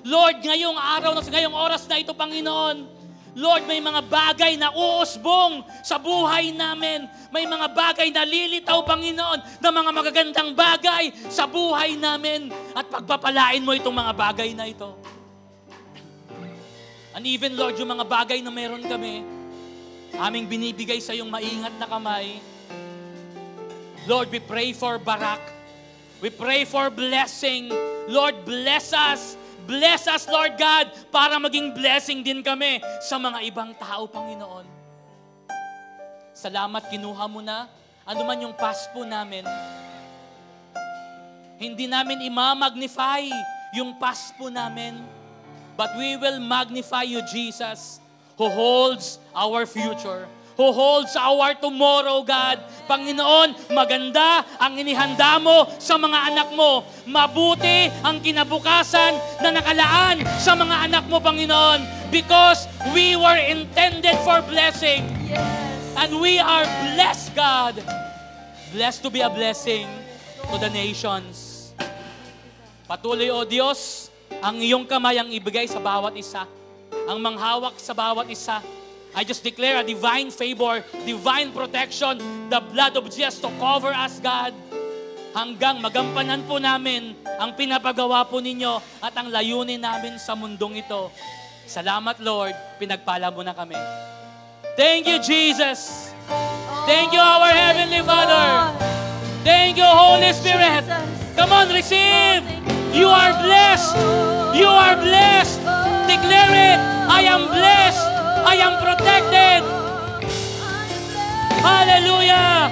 Lord, ngayong araw, ngayong oras na ito, Panginoon, Lord, may mga bagay na uusbong sa buhay namin. May mga bagay na lilitaw, Panginoon, na mga magagandang bagay sa buhay namin. At pagpapalain mo itong mga bagay na ito. And even, Lord, yung mga bagay na meron kami, aming binibigay sa iyong maingat na kamay. Lord, we pray for barak. We pray for blessing. Lord, bless us. Bless us, Lord God, para maging blessing din kami sa mga ibang tao, Panginoon. Salamat, kinuha mo na. Ano man yung past po namin. Hindi namin imamagnify yung past po namin. But we will magnify you, Jesus, who holds our future. Who holds our tomorrow, God. Panginoon, maganda ang inihanda mo sa mga anak mo. Mabuti ang kinabukasan na nakalaan sa mga anak mo, Panginoon. Because we were intended for blessing. Yes. And we are blessed, God. Blessed to be a blessing to the nations. Patuloy, O Diyos, ang iyong kamay ang ibigay sa bawat isa. Ang manghawak sa bawat isa. I just declare a divine favor, divine protection, the blood of Jesus to cover us, God. Hanggang magampanan po namin ang pinapagawa po ninyo at ang layunin namin sa mundong ito. Salamat, Lord. Pinagpala mo na kami. Thank you, Jesus. Thank you, our Heavenly Father. Thank you, Holy Spirit. Come on, receive. You are blessed. You are blessed. Declare it. I am blessed. I am protected. Hallelujah.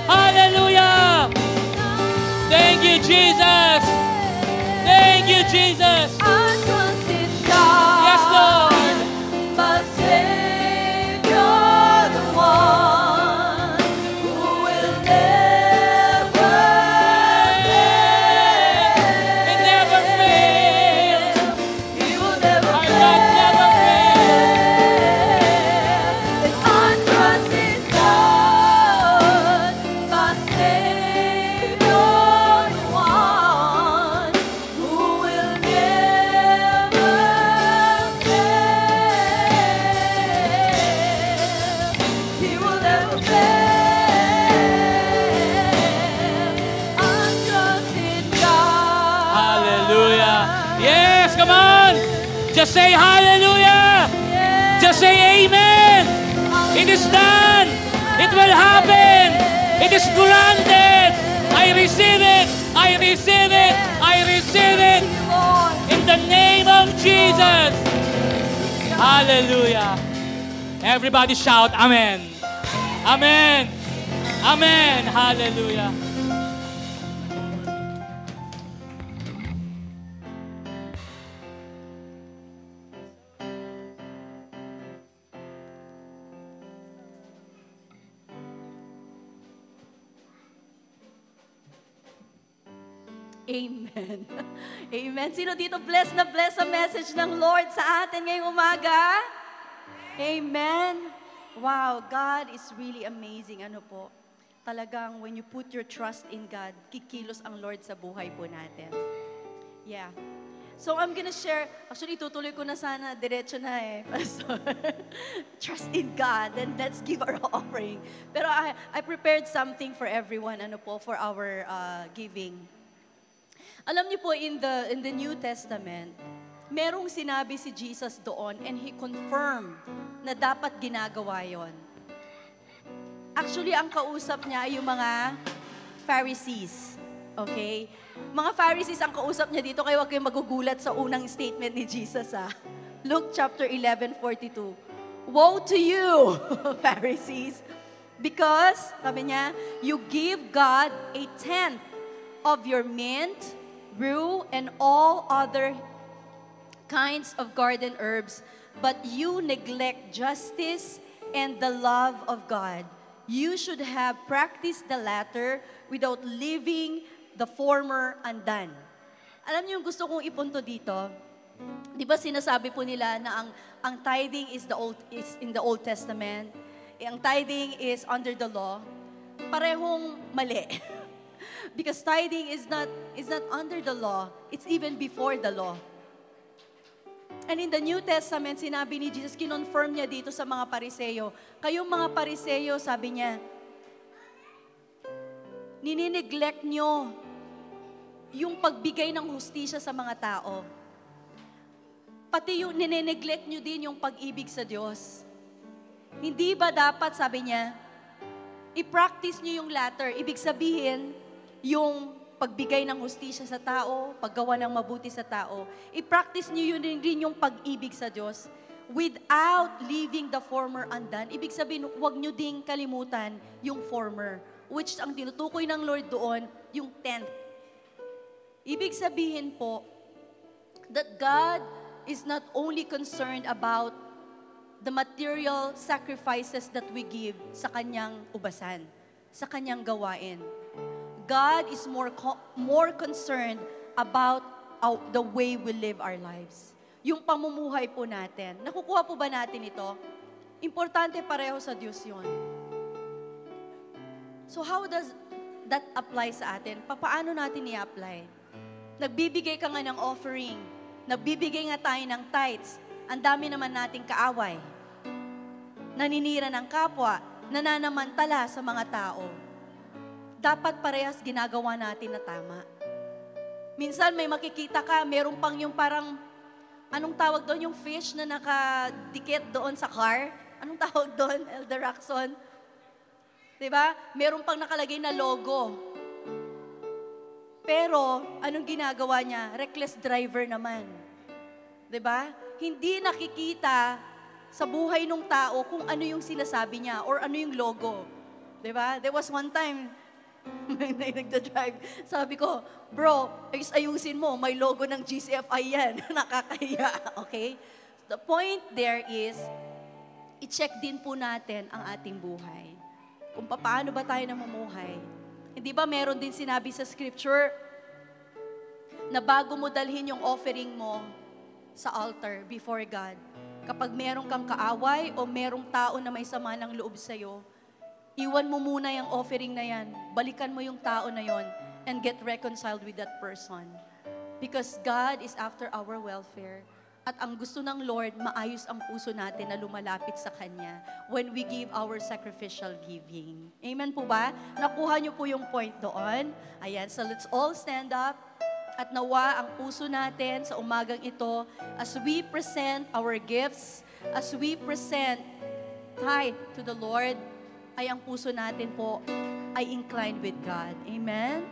Hallelujah. Thank you, Jesus. Thank you, Jesus. Yes, Lord. My Savior, the one who will never fail. It never fails. He will never Our fail. God never fails. And I trust in God, my Savior, the one who will never fail. He will never fail. I trust in God. Hallelujah. Yes, come on. Just say hallelujah. Just say amen. It is done. It will happen. It is granted. I receive it. I receive it. I receive it. Lord. In the name of Jesus. Hallelujah. Everybody shout, amen. Amen. Amen. Hallelujah. Amen. Amen. Sino dito blessed na blessed sa message ng Lord sa atin ngayong umaga? Amen. Wow, God is really amazing. Ano po? Talagang when you put your trust in God, kikilos ang Lord sa buhay po natin. Yeah. So I'm gonna share, actually tutuloy ko na sana, diretso na eh, Pastor. Trust in God, then let's give our offering. Pero I prepared something for everyone, ano po, for our giving. Alam niyo po, in the New Testament, merong sinabi si Jesus doon and He confirmed na dapat ginagawa yon. Actually, ang kausap niya ay yung mga Pharisees. Okay? Mga Pharisees ang kausap niya dito, kaya huwag kayong magugulat sa unang statement ni Jesus. Luke chapter 11:42. Woe to you, Pharisees, because, sabi niya, you give God a tenth of your mint, rue, and all other kinds of garden herbs, but you neglect justice and the love of God. You should have practiced the latter without leaving the former undone. Alam niyo yung gusto kong ipunto dito? Di ba sinasabi po nila na ang tithing is in the Old Testament, ang tithing is under the law? Parehong mali. Because tithing is not under the law. It's even before the law. And in the New Testament, sinabi ni Jesus, kinonfirm niya dito sa mga Pariseyo. Kayong mga Pariseyo, sabi niya, ninineglect nyo yung pagbigay ng hustisya sa mga tao. Pati yung ninineglect nyo din yung pag-ibig sa Diyos. Hindi ba dapat, sabi niya, i-practice nyo yung latter. Ibig sabihin, yung pagbigay ng hustisya sa tao, paggawa ng mabuti sa tao, i-practice nyo yun din yung pag-ibig sa Diyos without leaving the former undone. Ibig sabihin, huwag nyo ding kalimutan yung former, which ang tinutukoy ng Lord doon, yung 10th. Ibig sabihin po, that God is not only concerned about the material sacrifices that we give sa kanyang ubasan, sa kanyang gawain. God is more concerned about the way we live our lives. Yung pamumuhay po natin. Nakukuha po ba natin ito? Importante pareho sa Diyos yun. So how does that apply sa atin? Paano natin i-apply? Nagbibigay ka nga ng offering. Nagbibigay nga tayo ng tithes. Ang dami naman nating kaaway. Naninira ng kapwa. Nananamantala sa mga tao. Dapat parehas ginagawa natin na tama. Minsan may makikita ka, meron pang yung parang, anong tawag doon? Yung fish na nakadikit doon sa car. Anong tawag doon, Elder Raxon? Diba? Meron pang nakalagay na logo. Pero, anong ginagawa niya? Reckless driver naman. Diba? Hindi nakikita sa buhay ng tao kung ano yung sinasabi niya or ano yung logo. Diba? There was one time, may nagda-drive. Sabi ko, bro, ayusin mo, may logo ng GCFI yan. Nakakahiya, okay? The point there is, i-check din po natin ang ating buhay. Kung paano ba tayo namumuhay. Hindi ba meron din sinabi sa scripture na bago mo dalhin yung offering mo sa altar before God, kapag meron kang kaaway o merong tao na may sama ng loob sa'yo, iwan mo muna yung offering na yan. Balikan mo yung tao na yon and get reconciled with that person. Because God is after our welfare. At ang gusto ng Lord, maayos ang puso natin na lumalapit sa Kanya when we give our sacrificial giving. Amen po ba? Nakuha niyo po yung point doon. Ayan, so let's all stand up. At nawa ang puso natin sa umagang ito as we present our gifts, as we present tithe to the Lord, ay ang puso natin po ay inclined with God. Amen?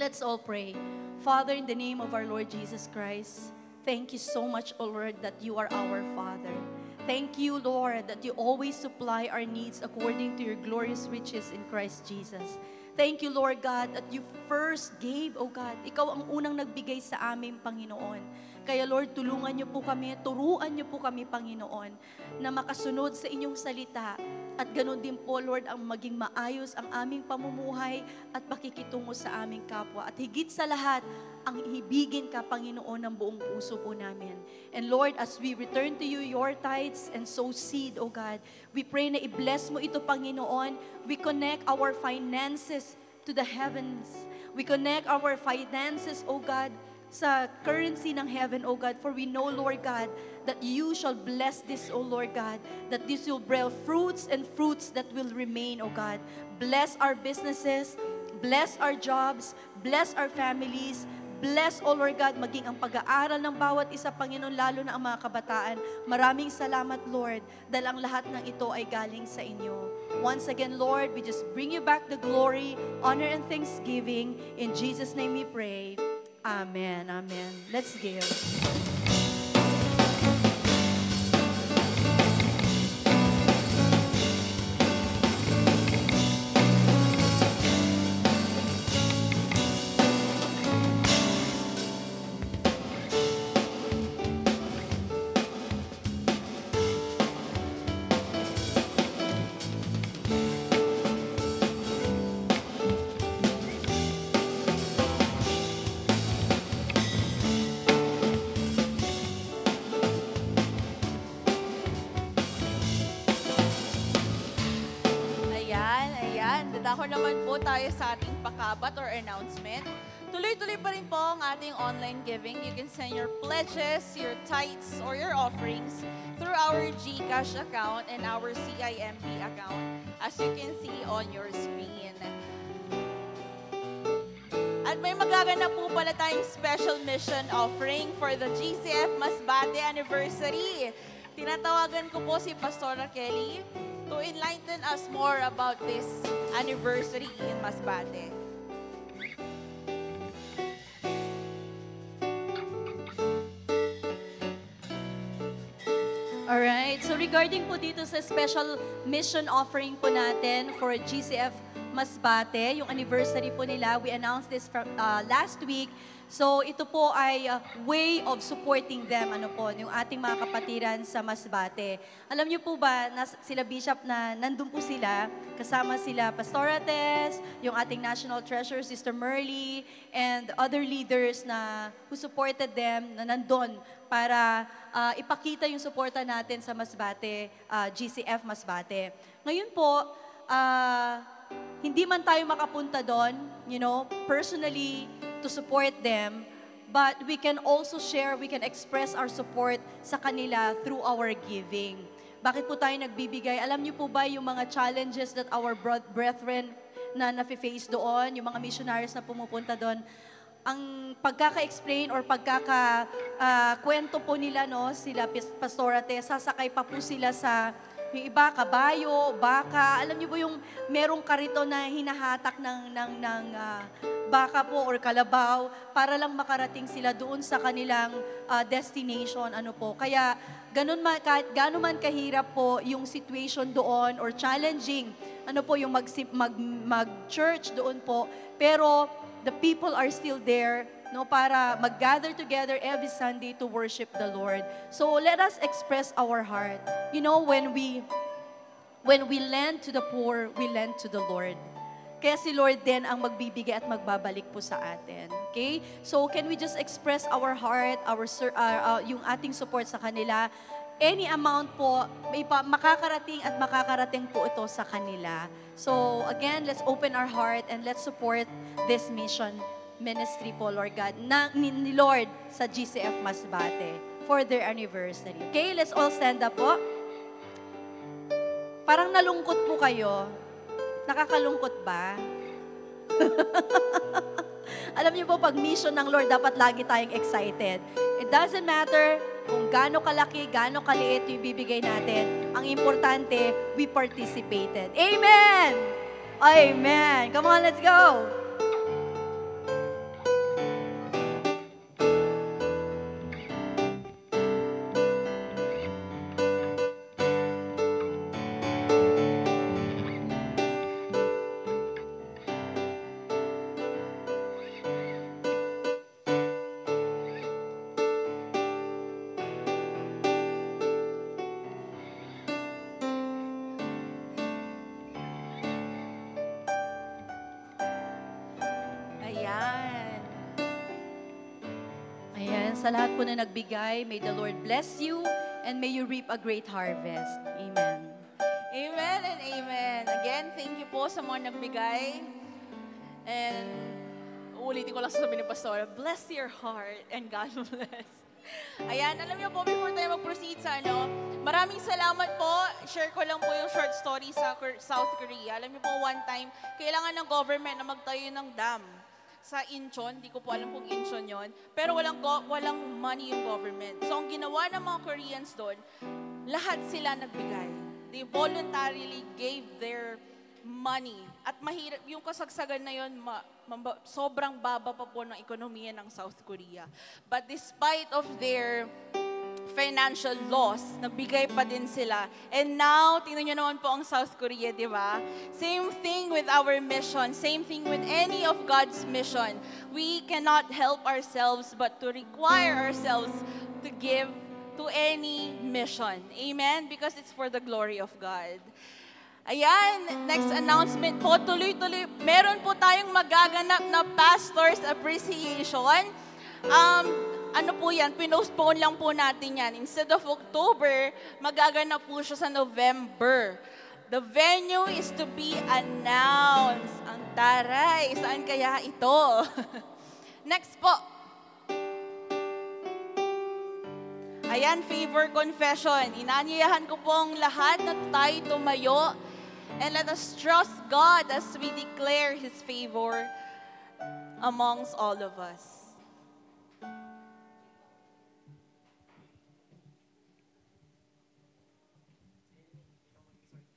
Let's all pray. Father, in the name of our Lord Jesus Christ, thank you so much, O Lord, that you are our Father. Thank you, Lord, that you always supply our needs according to your glorious riches in Christ Jesus. Thank you, Lord God, that you first gave, O God. Ikaw ang unang nagbigay sa amin, Panginoon. Kaya Lord, tulungan niyo po kami, turuan niyo po kami, Panginoon, na makasunod sa inyong salita. At ganun din po, Lord, ang maging maayos ang aming pamumuhay at pakikitungo sa aming kapwa. At higit sa lahat, ang ihibigin ka, Panginoon, ng buong puso po namin. And Lord, as we return to you your tithes and sow seed, O God, we pray na i-bless mo ito, Panginoon. We connect our finances to the heavens. We connect our finances, O God, sa currency ng heaven, O God, for we know, Lord God, that you shall bless this, O Lord God, that this will bear fruits and fruits that will remain, O God. Bless our businesses, bless our jobs, bless our families, bless, O Lord God, maging ang pag-aaral ng bawat isa, Panginoon, lalo na ang mga kabataan. Maraming salamat, Lord, dahil ang lahat ng ito ay galing sa inyo. Once again, Lord, we just bring you back the glory, honor, and thanksgiving. In Jesus' name we pray. Amen. Amen. Let's give. Ayan. Dadako naman po tayo sa ating pakabat or announcement. Tuloy-tuloy pa rin po ang ating online giving. You can send your pledges, your tithes, or your offerings through our GCash account and our CIMB account, as you can see on your screen. At may magaganap po pala tayong special mission offering for the GCF Masbate anniversary. Tinatawagan ko po si Pastora Kelly to enlighten us more about this anniversary in Masbate. Alright, so regarding po dito sa special mission offering po natin for GCF Masbate, yung anniversary po nila, we announced this from, last week. So ito po ay way of supporting them, ano po, yung ating mga kapatiran sa Masbate. Alam niyo po ba, sila Bishop na nandun po sila, kasama sila Pastorates, yung ating National Treasurer, Sister Merly, and other leaders na who supported them, na nandun para ipakita yung suporta natin sa Masbate, GCF Masbate. Ngayon po, hindi man tayo makapunta doon, personally, to support them, but we can also share, we can express our support sa kanila through our giving. Bakit po tayo nagbibigay? Alam niyo po ba yung mga challenges that our brethren na nafe-face doon, yung mga missionaries na pumupunta doon, ang pagkaka-explain or pagkaka-kwento po nila, no, sila Pastorate, sasakay pa po sila sa yung iba, kabayo, baka. Alam niyo po yung merong karito na hinahatak ng baka po or kalabaw para lang makarating sila doon sa kanilang destination. Ano po. Kaya gano'n man kahirap po yung situation doon or challenging, ano po yung mag-church doon po. Pero the people are still there, no, para mag-gather together every Sunday to worship the Lord. So let us express our heart. You know, when we lend to the poor, we lend to the Lord. Kaya si Lord din ang magbibigay at magbabalik po sa atin. Okay? So can we just express our heart, yung ating support sa kanila? Any amount po, may makakarating po ito sa kanila. So again, let's open our heart and let's support this mission ministry po, Lord God, ni Lord sa GCF Masbate for their anniversary. Okay, let's all stand up po. Parang nalungkot po kayo. Nakakalungkot ba? Alam niyo po, pag mission ng Lord, dapat lagi tayong excited. It doesn't matter kung gaano kalaki, gaano kaliit yung bibigay natin. Ang importante, we participated. Amen! Amen! Come on, let's go! Sa lahat po na nagbigay, may the Lord bless you and may you reap a great harvest. Amen. Amen and amen. Again, thank you po sa mga nagbigay. And ulitin ko lang sasabihin ni Pastora, bless your heart and God bless. Ayan, alam niyo po, before tayo mag-proceed sa maraming salamat po. Share ko lang po yung short story sa South Korea. Alam niyo po, one time, kailangan ng government na magtayo ng dam sa Incheon. Di ko po alam kung Incheon yon. Pero walang money yung government. So, ang ginawa ng mga Koreans doon, lahat sila nagbigay. They voluntarily gave their money. At mahirap, yung kasagsagan na yun, sobrang baba pa po ng ekonomiya ng South Korea. But despite of their financial loss, nagbigay pa din sila. And now, tingnan nyo naman po ang South Korea, di ba? Same thing with our mission. Same thing with any of God's mission. We cannot help ourselves but to require ourselves to give to any mission. Amen? Because it's for the glory of God. Ayan, next announcement po, tuloy-tuloy. Meron po tayong magaganap na Pastor's Appreciation. Ano po yan, pinostpone lang po natin yan. Instead of October, magaganap po siya sa November. The venue is to be announced. Ang taray, saan kaya ito? Next po. Ayan, favor confession. Inanyayahan ko pong lahat na tayo tumayo and let us trust God as we declare His favor amongst all of us.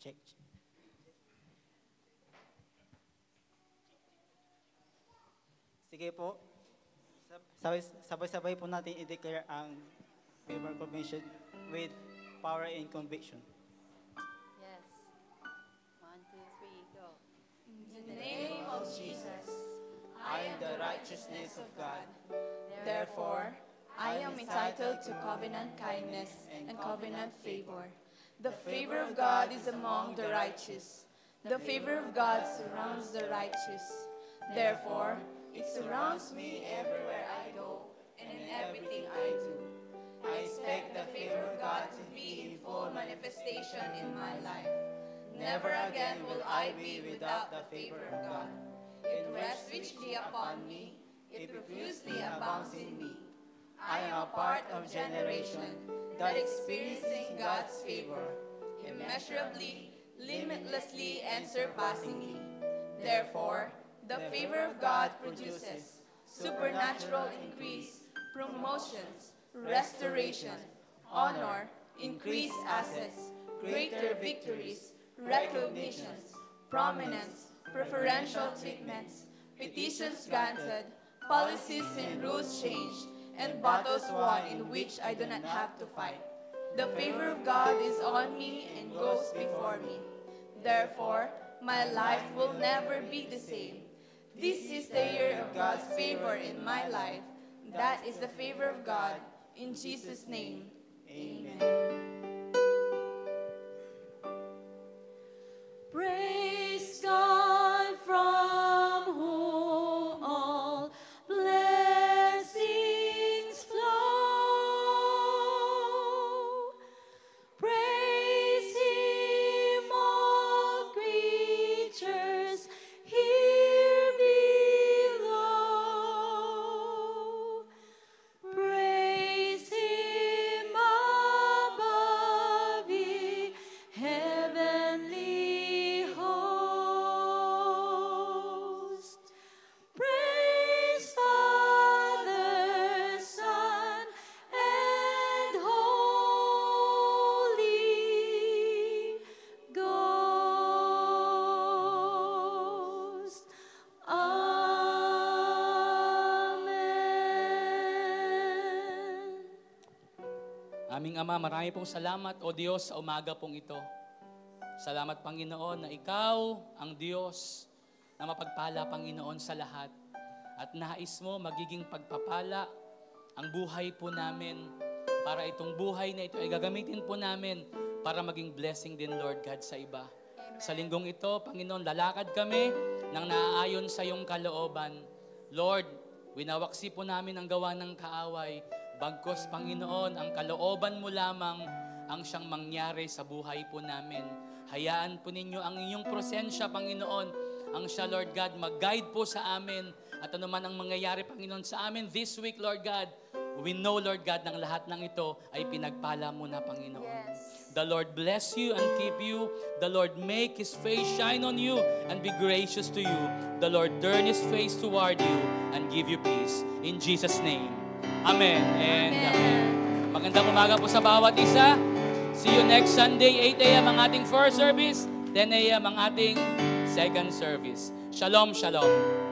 Check. Sige po. Sabay-sabay po natin i-declare ang favor confession with power and conviction. Yes. 1, 2, 3, go. In the name of Jesus, I am the righteousness of God. therefore, I am entitled to covenant kindness and covenant favor. The favor of God is among the righteous. The favor of God surrounds the righteous. Therefore, it surrounds me everywhere I go and in everything I do. I expect the favor of God to be in full manifestation in my life. Never again will I be without the favor of God. It rests richly upon me. It profusely abounds in me. I am a part of generation that experiencing God's favor immeasurably, limitlessly, and surpassingly. Therefore, the favor of God produces supernatural increase, promotions, restoration, honor, increased assets, greater victories, recognitions, prominence, preferential treatments, petitions granted, policies and rules changed, and battles won in which I do not have to fight. The favor of God is on me and goes before me. Therefore, my life will never be the same. This is the year of God's favor in my life. That is the favor of God. In Jesus' name, amen. Praise God from whom all blessings flow. Praise Him, all creatures here below. Praise Him above, ye heavenly hosts. Praise Father, Son, and Holy Ghost. Amen. Aming Ama, marami pong salamat, O Diyos, sa umaga pong ito. Salamat, Panginoon, na Ikaw ang Diyos na mapagpala, Panginoon, sa lahat. At nais mo magiging pagpapala ang buhay po namin para itong buhay na ito ay gagamitin po namin para maging blessing din, Lord God, sa iba. Sa linggong ito, Panginoon, lalakad kami nang naaayon sa iyong kalooban. Lord, winawaksi po namin ang gawa ng kaaway. Bagkos, Panginoon, ang kalooban mo lamang ang siyang mangyari sa buhay po namin. Hayaan po ninyo ang inyong presensya, Panginoon, ang siya, Lord God, mag-guide po sa amin at ano man ang mangyayari, Panginoon, sa amin this week, Lord God. We know, Lord God, ng lahat ng ito ay pinagpala mo na, Panginoon. Yes. The Lord bless you and keep you. The Lord make His face shine on you and be gracious to you. The Lord turn His face toward you and give you peace. In Jesus' name. Amen and amen. Magandang umaga po sa bawat isa. See you next Sunday, 8 a.m. ang ating first service, 10 a.m. ang ating second service. Shalom, shalom.